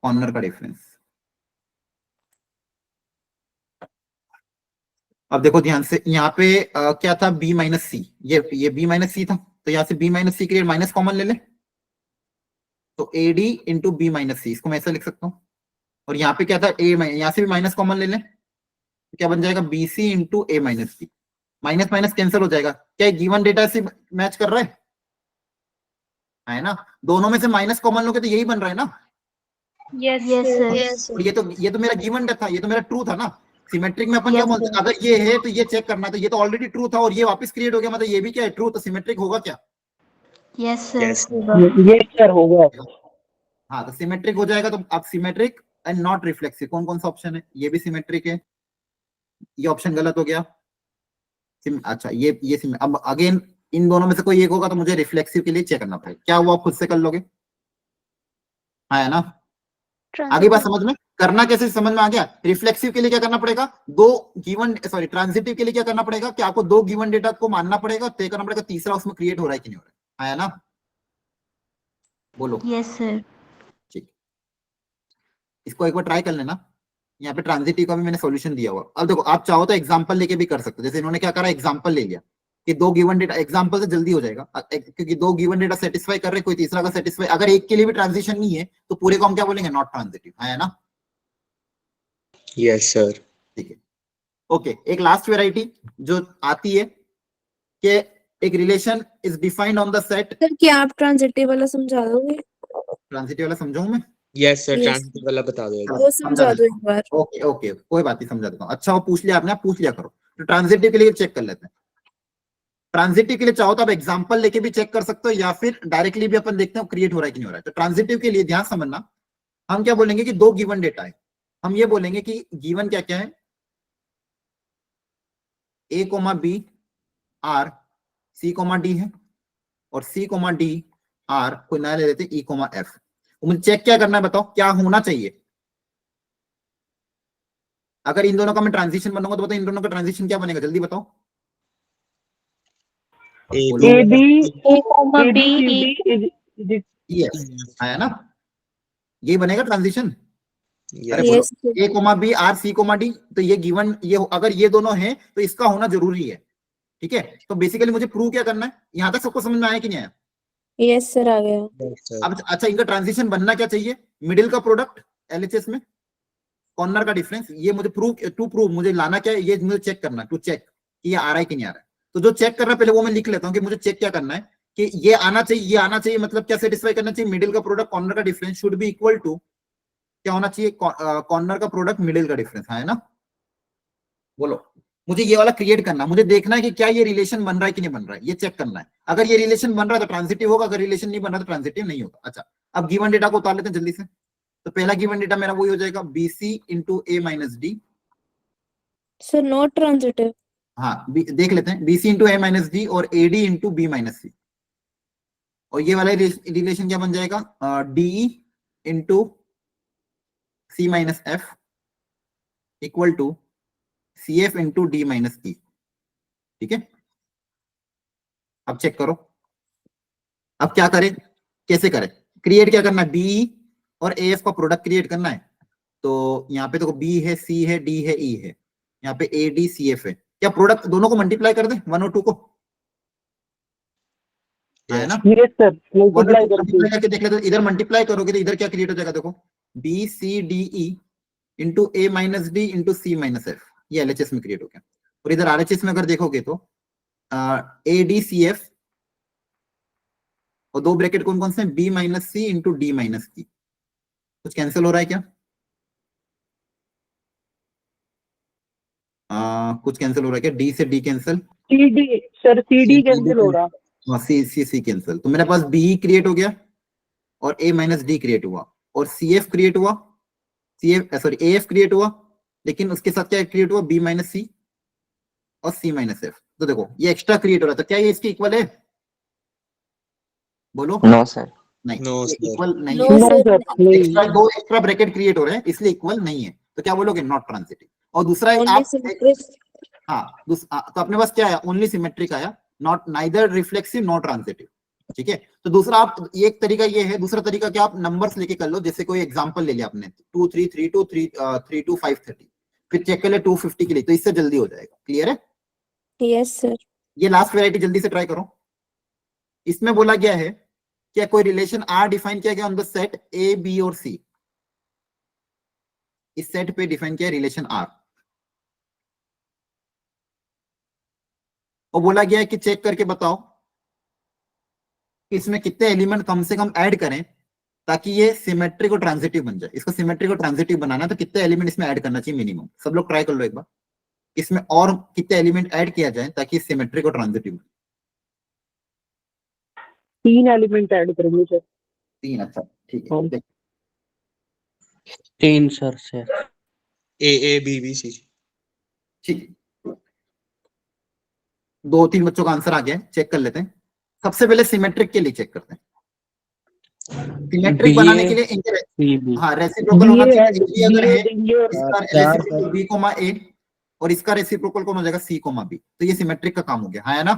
कॉर्नर का डिफरेंस। अब देखो ध्यान से, यहाँ पे क्या था? बी माइनस सी, ये बी माइनस सी था, तो यहाँ से बी माइनस सी के लिए माइनस कॉमन ले ले, तो A D into B minus C, इसको मैं ऐसा लिख सकता हूँ। और यहाँ पे क्या था? ए, यहाँ से भी माइनस कॉमन ले ले, तो क्या बन जाएगा? B C into A minus C, minus minus cancel हो जाएगा। क्या गिवन डेटा से मैच कर रहा है ना? दोनों में से माइनस कॉमन लोगे तो यही बन रहा है ना? Yes sir. और ये तो मेरा गिवन था, ये तो मेरा ट्रू था ना। सिमेट्रिक में अपन क्या बोलते हैं? अगर ये है तो ये चेक करना, तो ये तो ऑलरेडी ट्रू था और ये वापस क्रिएट हो गया, मतलब ये भी क्या है? ट्रू। तो सिमेट्रिक होगा क्या? Yes sir. ये सर होगा। हाँ, तो सिमेट्रिक हो जाएगा। तो आप सिमेट्रिक एंड नॉट रिफ्लेक्सिव, कौन कौन सा ऑप्शन है? ये भी सिमेट्रिक है, ये ऑप्शन गलत हो गया। अच्छा, ये अब अगेन इन दोनों में से कोई एक होगा तो मुझे रिफ्लेक्सिव के लिए चेक करना पड़ेगा। क्या वो आप खुद से कर लोगे? हाँ है ना? आगे बात समझ में, करना कैसे समझ में आ गया? रिफ्लेक्सिव के लिए क्या करना पड़ेगा? ट्रांजिटिव के लिए क्या करना पड़ेगा कि आपको दो गिवन डेटा को मानना पड़ेगा, तय करना पड़ेगा तीसरा उसमें क्रिएट हो रहा है कि नहीं हो रहा है। आया ना? बोलो। Yes sir. ठीक, इसको एक बार ट्राई कर लेना। यहाँ पे ट्रांजिटिव का भी मैंने सॉल्यूशन दिया हुआ। अब देखो, आप चाहो तो एग्जांपल लेके भी कर सकते हो। जैसे इन्होंने क्या करा, एग्जांपल ले लिया कि दो गिवन डेटा, एग्जांपल से जल्दी हो जाएगा क्योंकि दो गिवन डेटा सेटिस्फाई कर रहे, कोई तीसरा का सेटिस्फाई, अगर एक के लिए भी ट्रांजिशन नहीं है तो पूरे को हम क्या बोलेंगे? Not transitive. है ना? Yes sir. ठीक है, ओके। एक लास्ट वेराइटी जो आती है कि एक relation is defined on the set. Sir क्या आप ट्रांजिटिव वाला समझा दोगे? ट्रांजिटिव वाला समझाऊं मैं? Yes sir, Yes. ट्रांजिटिव वाला बता दो। वो समझा दो एक बार। ओके ओके, कोई बात नहीं, समझा देता हूँ। अच्छा, वो पूछ लिया आपने, आप पूछ लिया करो। तो ट्रांजिटिव के लिए चेक कर लेते हैं। ट्रांजिटिव के लिए चाहो तो आप एग्जांपल लेके भी चेक कर सकते हो, या फिर डायरेक्टली भी अपन देखते हैं क्रिएट हो रहा है कि नहीं हो रहा है। तो ट्रांजिटिव के लिए ध्यान समझना, हम क्या बोलेंगे कि दो गिवन डेटा है। हम ये बोलेंगे कि गिवन क्या क्या है? A comma B R C comma D है, और सी कोमा डी आर कोई नया ले लेते ई कोमा एफ। मुझे चेक क्या करना है, बताओ क्या होना चाहिए? अगर इन दोनों का मैं ट्रांजिशन बनाऊंगा तो बताओ इन दोनों का ट्रांजिशन क्या बनेगा? जल्दी बताओ। आया ना? ये बनेगा ट्रांजिशन। अरे बोलो, Yes. A comma B R C comma D, तो ये गिवन, ये अगर ये दोनों हैं तो इसका होना जरूरी है। ठीक है, तो बेसिकली मुझे प्रूव क्या करना है? यहां तक सबको समझ में आया कि नहीं आया? यस सर, आ गया। अब अच्छा, इनका ट्रांजिशन बनना क्या चाहिए? मिडिल का प्रोडक्ट एलएचएस में, कॉर्नर का डिफरेंस। ये मुझे प्रूव मुझे लाना क्या है? ये मुझे चेक करना है, टू चेक कि ये आ रहा है कि नहीं आ रहा है। तो जो चेक करना है पहले वो मैं लिख लेता हूँ कि मुझे चेक क्या करना है कि ये आना चाहिए, ये आना चाहिए। मतलब क्या सेटिस्फाई करना चाहिए? मिडिल का प्रोडक्ट कॉर्नर का difference should be equal to, क्या होना चाहिए? कॉर्नर का प्रोडक्ट मिडिल का डिफरेंस। है ना? बोलो, मुझे ये वाला क्रिएट करना, मुझे देखना है कि क्या ये रिलेशन बन रहा है कि नहीं बन रहा है, ये चेक करना है। अगर ये रिलेशन बन रहा है तो ट्रांजिटिव होगा, अगर रिलेशन नहीं बन रहा तो ट्रांजिटिव नहीं होगा। अच्छा, अब गिवन डेटा को उतार लेते हैं जल्दी से। तो पहला गिवन डेटा मेरा वही हो जाएगा, BC into A minus D. Sir not transitive. हाँ, देख लेते हैं, BC into A minus D और AD into B minus C. और ये वाला रिलेशन क्या बन जाएगा? DE into C minus F equal to CF into D minus E। ठीक है, अब चेक करो। अब क्या करें, कैसे करें? क्रिएट क्या करना है? BE और AF का प्रोडक्ट क्रिएट करना है। तो यहाँ पे देखो B है, C है, D है, E है, यहाँ पे AD CF है। क्या प्रोडक्ट दोनों को मल्टीप्लाई कर दे, 1 और 2 को? है ना? मल्टीप्लाई करके देख लेते। इधर मल्टीप्लाई करोगे तो इधर क्या क्रिएट हो जाएगा? देखो, BCDE into A minus D into C minus F, ये LHS में क्रिएट हो गया। और इधर RHS में अगर देखोगे तो ADCF और दो ब्रैकेट कौन कौन से हैं? B minus C into D minus E। कुछ कैंसिल हो रहा है क्या? कुछ कैंसिल हो रहा है क्या? D से D कैंसिल, CD कैंसिल हो रहा। C cancel. तो मेरे पास BE क्रिएट हो गया और A माइनस डी क्रिएट हुआ और CF क्रिएट हुआ, AF क्रिएट हुआ, लेकिन उसके साथ क्या क्रिएट हुआ? B माइनस C और C माइनस F। तो देखो ये एक्स्ट्रा क्रिएट हो रहा था, क्या ये इसके इक्वल है? बोलो। No sir. नहीं, No, sir. इक्वल नहीं नो है। सर, एक्स्ट्रा दो एक्स्ट्रा ब्रैकेट क्रिएट हो रहे हैं इसलिए इक्वल नहीं है। तो क्या बोलोगे? Not transitive. और दूसरा ओनली आप, सिमेट्रिक। हाँ, तो अपने पास क्या आया? ओनली सिमेट्रिक आया। Not neither reflexive not transitive. ठीक है, तो दूसरा आप एक तरीका ये है, दूसरा तरीका क्या, आप नंबर्स लेके कर लो। जैसे कोई एग्जांपल ले लिया आपने 2 3 3 2 3 3 2 5 30, फिर चेक कर ले 250 के लिए, तो इससे जल्दी हो जाएगा। क्लियर है? Yes sir. ये लास्ट वैरायटी जल्दी से ट्राई करो। इसमें बोला गया है क्या कोई रिलेशन आर डिफाइन किया गया on the set A B और सी। इस सेट पे डिफाइन किया रिलेशन आर, और बोला गया है कि चेक करके बताओ कि इसमें कितने एलिमेंट कम से कम ऐड करें ताकि ये सिमेट्रिक और ट्रांजिटिव बन जाए। इसको सिमेट्रिक और ट्रांजिटिव बनाना है तो कितने एलिमेंट इसमें ऐड करना चाहिए मिनिमम। सब लोग ट्राई कर लो एक बार, इसमें और कितने एलिमेंट ऐड किया जाए ताकि सिमेट्रिक और ट्रांजिटिव। 3 एलिमेंट ऐड करेंगे सर। 3, अच्छा ठीक है। हाँ। देख, 3 सर से ए बी बी सी। ठीक है, 2-3 बच्चों का आंसर आ गया है, चेक कर लेते हैं। सबसे पहले सिमेट्रिक के लिए चेक करते हैं। सिमेट्रिक बनाने के लिए इनके हाँ रेसिप्रोकल होना चाहिए। ए अगर है, इसका रेसिप्रोकल बी कोमा ए और इसका रेसिप्रोकल कौन हो जाएगा, सी कोमा बी, तो ये सिमेट्रिक का काम हो गया। हाँ है ना?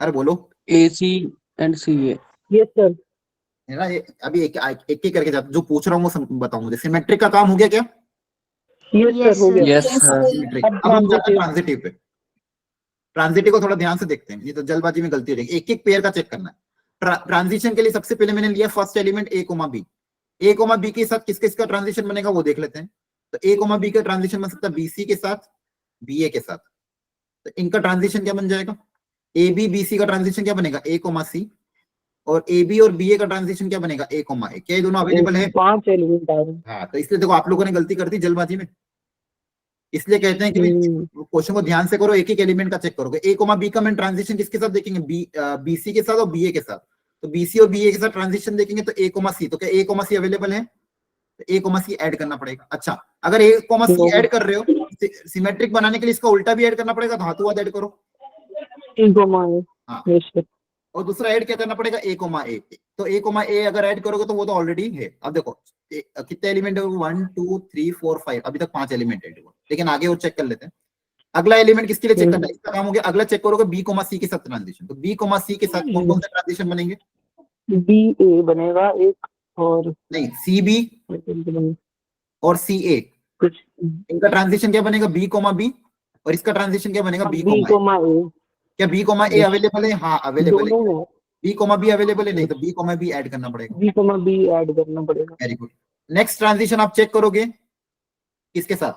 अरे बोलो। A C and C A. Yes sir. है ना? अभी एक एक करके जाते, जो पूछ रहा हूँ वो बताऊं मुझे। सिमेट्रिक का काम हो गया क्या? यस सर हो गया। Yes sir. सिमेट्रिक। अब हम जाते हैं ट्रांजिटिव पे। ट्रांजिटिव को थोड़ा ध्यान से देखते हैं, ये तो जल्दबाजी में गलती हो जाएगी। एक एक पेयर का चेक करना है। ट्रांजिशन के लिए सबसे पहले मैंने लिया फर्स्ट एलिमेंट ए कोमा बी। ए कोमा बी के साथ किसका ट्रांजिशन बनेगा वो देख लेते हैं। तो ए कोमा बी का ट्रांजिशन बन सकता है बीसी के साथ, बीए के साथ। तो इनका ट्रांजिशन क्या बन जाएगा? ए बी बी सी का ट्रांजिशन क्या बनेगा, ए कोमा सी, और ए बी और बीए का ट्रांजिशन क्या बनेगा, ए कोमा ए। क्या ये दोनों अवेलेबल है? 5 एलिमेंट आ रहे हैं। हाँ, तो इसलिए देखो आप लोगों ने गलती कर दी जल्दबाजी में। इसलिए कहते हैं कि क्वेश्चन को ध्यान से करो, एक एक एलिमेंट का चेक करोगे। ए कोमा बी का मैं ट्रांजिशन किसके साथ देखेंगे, बीसी के साथ और बीए के साथ। तो बीसी और बीए के साथ ट्रांजिशन देखेंगे तो ए कोमा सी, तो क्या ए कोमा सी अवेलेबल है? तो ए कोमा सी ऐड करना पड़ेगा। अच्छा, अगर ए कोमा सी ऐड कर रहे हो, सिमेट्रिक बनाने के लिए इसका उल्टा भी ऐड करना पड़ेगा, धातुवाद ऐड करो। हाँ, और दूसरा ऐड क्या करना पड़ेगा, ए कोमा ए। तो ए कोमा ए अगर ऐड करोगे तो वो तो ऑलरेडी है। अब देखो कितने एलिमेंट है, 1 2 3 4 5, अभी तक 5 एलिमेंट ऐड हुआ, लेकिन आगे वो चेक कर लेते हैं। अगला एलिमेंट किसके लिए चेक करना है, इसका काम हो गया। अगला चेक करोगे बी कोमा सी के साथ ट्रांजिशन। तो बी कोमा सी के साथ कौन कौन से ट्रांजिशन बनेंगे? बी ए बनेगा एक, और नहीं, सी बी और सी ए, कुछ इनका ट्रांजिशन क्या बनेगा, बी कोमा बी, और इसका ट्रांजिशन क्या बनेगा, बी बी कोमा ए। कोमा ए। क्या बी कोमा ए अवेलेबल है? हाँ अवेलेबल है। दोनों है। बी कोमा बी अवेलेबल है? नहीं, तो बी कोमा बी ऐड करना पड़ेगा। बी कोमा बी ऐड करना पड़ेगा। Very good. नेक्स्ट ट्रांजिशन आप चेक करोगे किसके साथ,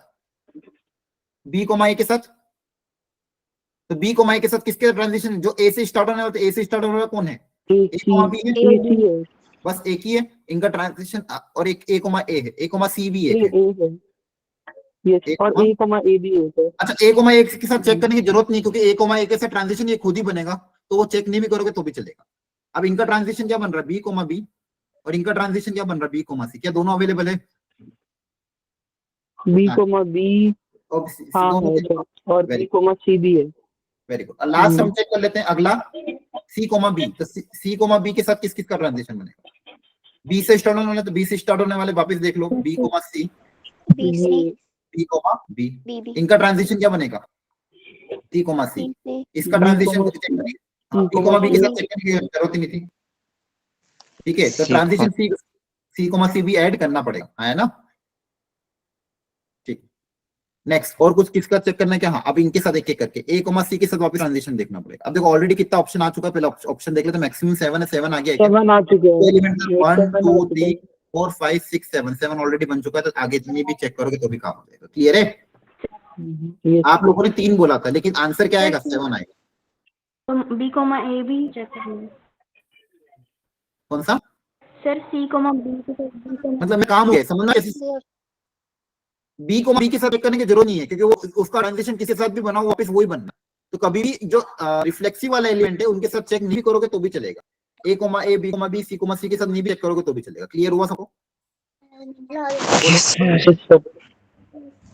बी कोमा ए के साथ। तो बी कोमा ए के साथ किसके ट्रांजिशन, जो ए से स्टार्ट होने वाला, तो ए से स्टार्ट होने वाला कौन है, ए कोमा बी है। बस एक ही है इनका ट्रांजिशन, और एक ए कोमा ए है। ए कोमा सी भी है, और ए कोमा ए भी है। अच्छा, ए कोमा ए के साथ चेक करने की जरूरत नहीं, क्योंकि ए कोमा ए के साथ ट्रांजिशन ये खुद ही बनेगा, तो वो चेक नहीं भी करोगे तो भी चलेगा। अब इनका ट्रांजिशन क्या बन रहा है, बी कोमा बी, और इनका ट्रांजिशन क्या बन रहा है, बी कोमा सी। क्या दोनों अवेलेबल है? बी कोमा बी और बी कोमा सी भी है। Very good. लास्ट हम चेक कर लेते हैं अगला, सी कोमा बी। तो सी कोमा बी के साथ किस किसका ट्रांजिशन बनेगा, बी से स्टार्ट होने वाले, तो बी से स्टार्ट होने वाले वापस देख लो, B comma C, B comma B. इनका ट्रांजिशन क्या बनेगा, सी कोमा सी। इसका ट्रांजिशन सी कोमा बी के साथ चेक करने की जरूरत ही नहीं थी। ठीक है, तो ट्रांजिशन सी कोमा सी भी ऐड करना पड़ेगा, है ना? ठीक। नेक्स्ट और कुछ किसका चेक करना है क्या? हाँ, अब इनके साथ एक एक करके ए कोमा सी के साथ वापस ट्रांजिशन देखना पड़ेगा। अब देखो ऑलरेडी कितना ऑप्शन आ चुका है, पहले ऑप्शन देख लेते हैं। मैक्सिमम 7 है, 7 आ गया है, 7 आ चुके हैं। एलिमेंट 1 2 3 4 5 6 7 ऑलरेडी बन चुका है, तो आगे जितनी भी चेक करोगे तो भी काम हो जाएगा। क्लियर है? आप लोगों ने 3 बोला था, लेकिन आंसर क्या आएगा, 7 आएगा। तो बी कोमा ए भी चेक करेंगे। कौन सा सर, सी कोमा बी मतलब मैं काम हो गया, समझना कैसे? बी को बी के साथ चेक करने की जरूरत नहीं है, क्योंकि वो उसका ट्रांजिशन किसी के साथ भी बना हो वापस वही बनना। तो कभी भी जो रिफ्लेक्सिव वाला एलिमेंट है उनके साथ चेक नहीं करोगे तो भी चलेगा। ए कोमा ए, B comma B, C comma C के साथ नहीं भी चेक करोगे तो भी चलेगा। क्लियर हुआ सबको?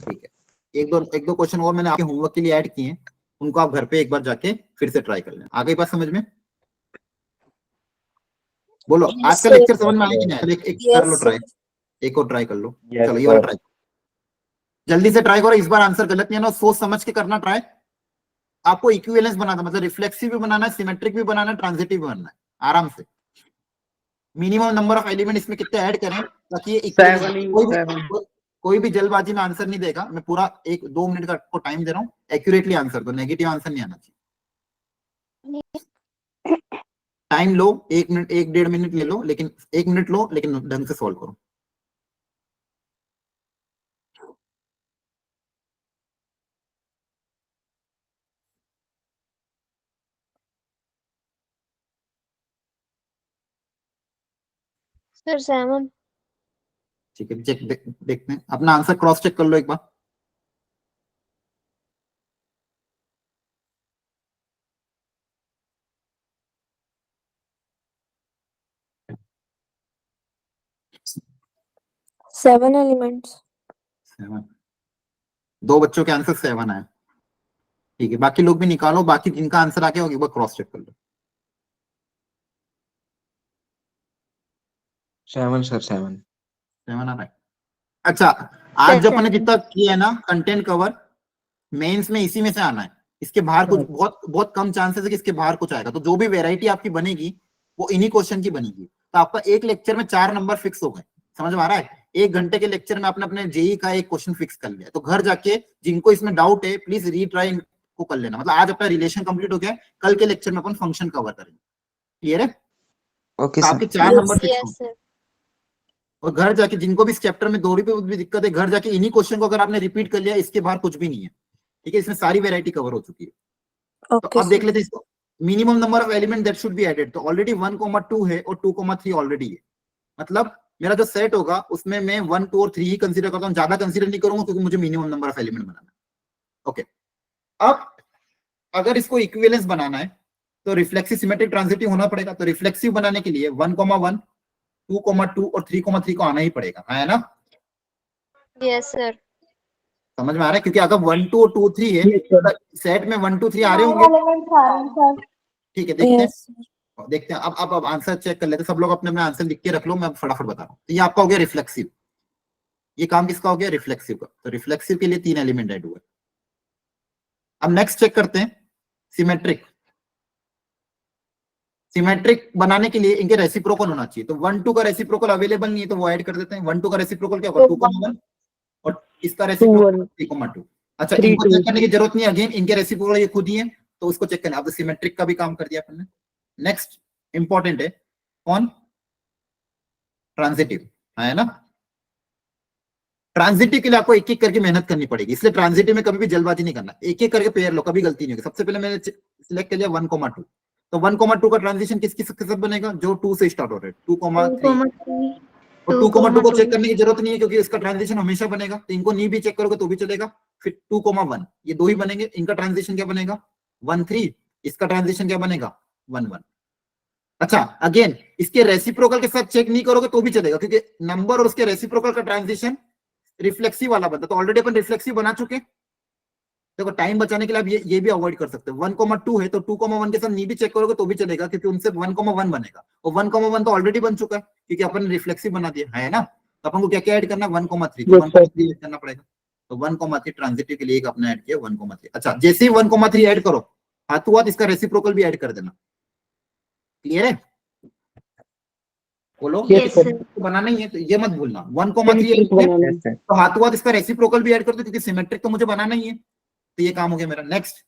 ठीक है, एक दो क्वेश्चन और मैंने आपके होमवर्क के लिए ऐड किए हैं, उनको आप घर पे एक बार जाके फिर से ट्राई कर लें। आ गई बात समझ में? बोलो, आज का लेक्चर समझ में आया कि नहीं? एक कर लो ट्राई, एक और ट्राई कर लो। चलो ये वाला ट्राई जल्दी से ट्राई करो, इस बार आंसर गलत नहीं है ना, सोच समझ के करना ट्राई। आपको इक्विवेलेंस बनाना, मतलब रिफ्लेक्सिव भी बनाना है, सिमेट्रिक भी बनाना है, ट्रांजिटिव भी बनाना है आराम से। मिनिमम नंबर ऑफ एलिमेंट इसमें कितने ऐड करें ताकि ये equivalence- कोई भी जल्दबाजी में आंसर नहीं देगा। मैं पूरा 1-2 मिनट का आपको टाइम दे रहा हूँ, एक्यूरेटली आंसर दो, नेगेटिव आंसर नहीं आना चाहिए। टाइम लो, 1 मिनट 1-1.5 मिनट ले लो, लेकिन 1 मिनट लो, लेकिन ढंग से सॉल्व करो। सर 7। ठीक है, देखते हैं अपना आंसर, क्रॉस चेक कर लो एक बार। Seven elements. 7, 2 बच्चों के आंसर 7 आए। ठीक है, बाकी लोग भी निकालो, बाकी जिनका आंसर आ गया एक बार क्रॉस चेक कर लो। 7 सर 7। 7 आ रहा है। अच्छा, आज जब अपने जितना किया है ना कंटेंट कवर, मेंस में इसी में से आना है। इसके बाहर कुछ बहुत बहुत कम चांसेस है कि इसके बाहर कुछ आएगा। तो जो भी वैरायटी आपकी बनेगी वो इन्हीं क्वेश्चन की बनेगी। तो आपका एक लेक्चर में 4 नंबर फिक्स हो गए। समझ में आ रहा है? 1 घंटे के लेक्चर में आपने अपने जेई का एक क्वेश्चन फिक्स कर लिया। तो घर जाके जिनको इसमें डाउट है प्लीज रीट्राई को कर लेना। मतलब आज अपना रिलेशन कंप्लीट हो गया, कल के लेक्चर में अपन फंक्शन कवर करेंगे। क्लियर है? ओके तो सर। आपके 4 नंबर फिक्स हो। Yes sir. और घर जाके जिनको भी इस चैप्टर में दो भी दिक्कत है, घर जाके इन्हीं क्वेश्चन को अगर आपने रिपीट कर लिया, इसके बाहर कुछ भी नहीं है। ठीक है, इसमें सारी वैरायटी कवर हो चुकी है। तो ओके अब देख लेते हैं इसको। Minimum number of element that should be added. तो ऑलरेडी 1,2 है और 2,3 ऑलरेडी है। मतलब मेरा जो सेट होगा उसमें मैं 1, 2 और 3 ही कंसीडर करता हूँ, ज्यादा कंसीडर नहीं करूंगा क्योंकि मुझे मिनिमम नंबर ऑफ एलिमेंट बनाना है। ओके, अब अगर इसको इक्विवेलेंस बनाना है तो रिफ्लेक्सिव सिमेट्रिक ट्रांजिटिव होना पड़ेगा। तो रिफ्लेक्सिव बनाने के लिए 1,1, 2,2 और 3,3 को आना ही पड़ेगा, है ना? Yes sir. समझ में आ रहा है? क्योंकि अगर 1, 2 और 2, 3 है तो सेट में 1, 2, 3 आ रहे होंगे। ठीक है, देखते हैं। यस देखते हैं अब आंसर चेक कर लेते हैं। सब लोग अपने अपने आंसर लिख के रख लो, मैं फटाफट बता रहा हूँ। तो ये आपका हो गया रिफ्लेक्सिव। ये काम किसका हो गया? रिफ्लेक्सिव का। तो रिफ्लेक्सिव के लिए 3 एलिमेंट ऐड हुए। अब नेक्स्ट चेक करते हैं सिमेट्रिक। सिमेट्रिक बनाने के लिए इनके रेसिप्रोकल होना चाहिए। तो 1, 2 का रेसिप्रोकल अवेलेबल नहीं है तो वो ऐड कर देते हैं। 1, 2 का रेसिप्रोकल क्या होगा? 2,1 और इसका रेसिप्रोकल 3,2। अच्छा, इनको चेक करने की जरूरत नहीं, अगेन इनके रेसिप्रोकल ये खुद ही है तो उसको चेक करना। अब सिमेट्रिक का भी काम कर दिया अपन ने। नेक्स्ट इंपॉर्टेंट है कौन? ट्रांजिटिव, है ना? ट्रांजिटिव के लिए आपको एक एक करके मेहनत करनी पड़ेगी, इसलिए ट्रांजिटिव में कभी भी जल्दबाजी नहीं करना। एक एक करके पेयर लो, कभी गलती नहीं होगी। सबसे पहले मैंने सिलेक्ट कर लिया 1,2। तो 1,2 का ट्रांजिशन किसके साथ बनेगा? जो 2 से स्टार्ट हो रहा है, 2,3। और 2,2 को चेक करने की जरूरत नहीं है क्योंकि इसका ट्रांजिशन हमेशा बनेगा। तो इनको नहीं भी चेक करोगे तो भी चलेगा। फिर 2,1, ये 2 ही बनेंगे। इनका ट्रांजिशन क्या बनेगा? 1,3। इसका ट्रांजिशन क्या बनेगा? 1,1। अच्छा, अगेन इसके रेसिप्रोकल के साथ चेक नहीं करोगे तो भी चलेगा क्योंकि नंबर और उसके रेसिप्रोकल का ट्रांजिशन रिफ्लेक्सिव वाला बनता है। तो ऑलरेडी अपन रिफ्लेक्सिव बना चुके। देखो टाइम बचाने के लिए आप ये भी अवॉइड कर सकते हो। 1,2 है तो 2,1 के साथ नहीं भी चेक करोगे तो भी चलेगा क्योंकि उनसे 1,1 बनेगा। और 1,1 तो ऑलरेडी बन चुका है क्योंकि अपन रिफ्लेक्सिव बना दिया है ना। तो अपन को क्या क्या ऐड करना है? 1,3। तो 1,3 ऐड करना पड़ेगा। तो 1,3 ट्रांजिटिव के लिए एक अपना ऐड किया 1,3। अच्छा, जैसे ही 1,3 ऐड करो हाथों हाथ इसका रेसिप्रोकल भी ऐड कर देना। क्लियर है? बोलो। बनाना ही है तो ये मत भूलना। 1,3 तो हाथों हाथ इसका रेसिप्रोकल भी ऐड कर दो क्योंकि सिमेट्रिक तो मुझे बनाना ही है। तो ये काम हो गया मेरा। नेक्स्ट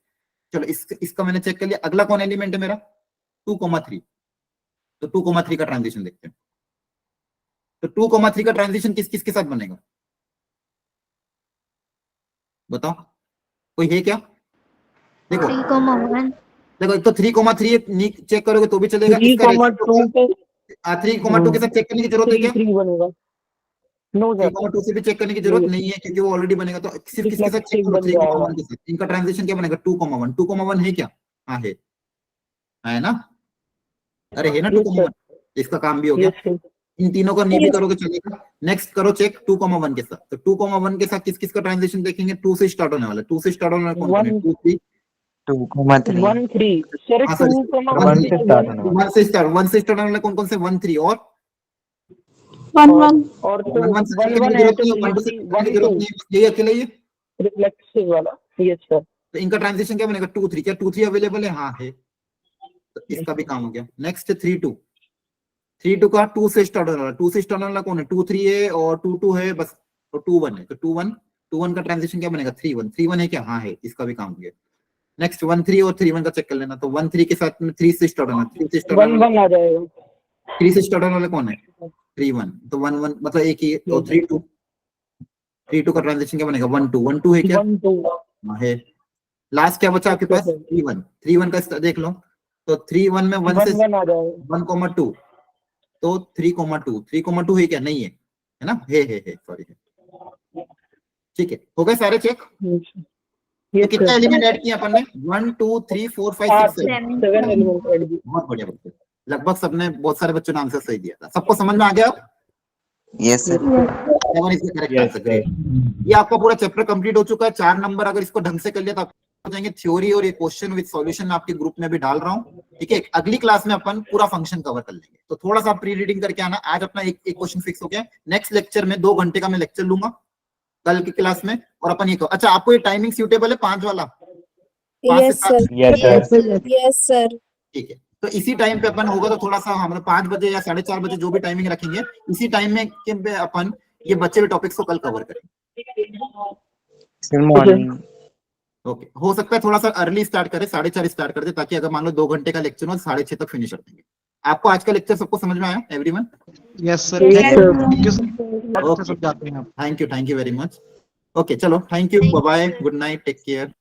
चलो इसका मैंने चेक कर लिया। अगला कौन एलिमेंट है मेरा? 2,3। तो 2,3 का ट्रांजिशन देखते हैं। तो 2,3 का ट्रांजिशन किस किस के साथ बनेगा? बताओ, कोई है क्या? देखो 3,1 देखो, एक तो 3,3 चेक करोगे तो भी चलेगा। 3,2 के साथ चेक करने की जरूरत है क्या? 3,2 से भी चेक करने की जरूरत नहीं है क्योंकि वो ऑलरेडी बनेगा। तो सिर्फ किसके साथ चेक करो? 3,1 के साथ। इनका ट्रांजिशन क्या बनेगा? 2,1। 2,1 है क्या? हाँ है ना? अरे है ना 2,1। इसका काम भी हो गया। इन तीनों का नहीं भी करोगे चलेगा। नेक्स्ट करो चेक 2,1 के साथ। तो 2,1 के साथ किस किस का ट्रांजिशन देखेंगे? 2 से स्टार्ट होने वाला है। 2 से स्टार्ट होने वाला कौन है? 2, 3 2,3 1 से स्टार्ट होने वाला कौन कौन से? 1, 3 और 1 और 1 से चेक करने की जरूरत नहीं है। 1 से चेक करने की जरूरत नहीं है, यही अकेले ही है। रिफ्लेक्सिव वाला। Yes sir. तो इनका ट्रांजिशन क्या बनेगा 2 3, क्या 2 3 अवेलेबल है? हाँ है, तो इसका भी काम हो गया। नेक्स्ट 3 2, 3 2 का 2 से स्टार्ट होने वाला, 2 से स्टार्ट होने वाला कौन है? 2 3 है और 2 2 है बस, तो 2 1 है, तो 2 1 2 1 का ट्रांजिशन क्या बनेगा 3 1, 3 1 है क्या? हाँ है, इसका भी काम हो गया। नेक्स्ट 1 3 और 3 1 का चेक कर लेना, तो 1 3 के साथ में 3 से स्टार्ट होना, 3 से स्टार्ट 1 होना, 1 आ जाएगा। 3 से स्टार्ट होने वाला कौन है? 3 1, तो 1 1 मतलब एक ही है, और 3 2, 3 2 का ट्रांजिशन क्या बनेगा 1 2, 1 2 है क्या? 1 2 हाँ है। लास्ट क्या बचा आपके पास? 3 1, 3 1 का देख लो, तो 3 1 में 1 से 1 1 आ जाएगा। 1,2, तो 3,2, 3,2 है क्या? नहीं है ना? है सॉरी है। ठीक है, हो गए सारे चेक? तो कितने एलिमेंट ऐड किए अपन ने? 1 2 3 4 5 6 7। 7 एलिमेंट ऐड किए। बहुत बढ़िया बच्चे, लगभग सबने, बहुत सारे बच्चों ने आंसर सही दिया था। सबको समझ में आ गया? Yes sir. 7 is the correct answer. Great, ये आपका पूरा चैप्टर कंप्लीट हो चुका है। 4 नंबर अगर इसको ढंग से कर लिया तो हो जाएंगे। थ्योरी और ये क्वेश्चन विद सॉल्यूशन आपके ग्रुप में भी डाल रहा हूँ, ठीक है? अगली क्लास में अपन पूरा फंक्शन कवर कर लेंगे, तो थोड़ा सा प्री रीडिंग करके आना। आज अपना एक क्वेश्चन फिक्स हो गया। नेक्स्ट लेक्चर में 2 घंटे का मैं लेक्चर लूंगा कल की क्लास में, और अपन ये अच्छा, आपको ये टाइमिंग सूटेबल है 5 वाला? 5 से Yes 7? sir. Yes sir. ठीक है, तो इसी टाइम पे अपन होगा, तो थोड़ा सा हम 5 बजे या 4:30 बजे जो भी टाइमिंग रखेंगे, इसी टाइम में के पे अपन ये बच्चे हुए टॉपिक्स को कल कवर करेंगे। मॉर्निंग। ओके, हो सकता है थोड़ा सा अर्ली स्टार्ट करें, 4:30 स्टार्ट कर दे, ताकि अगर मान लो 2 घंटे का लेक्चर हो 6:30 तक फिनिश कर देंगे। आपको आज का लेक्चर सबको समझ में आया everyone? Yes sir, thank you sir, समझाते हैं आप। Thank you very much. Okay चलो, thank you, bye bye, good night, take care.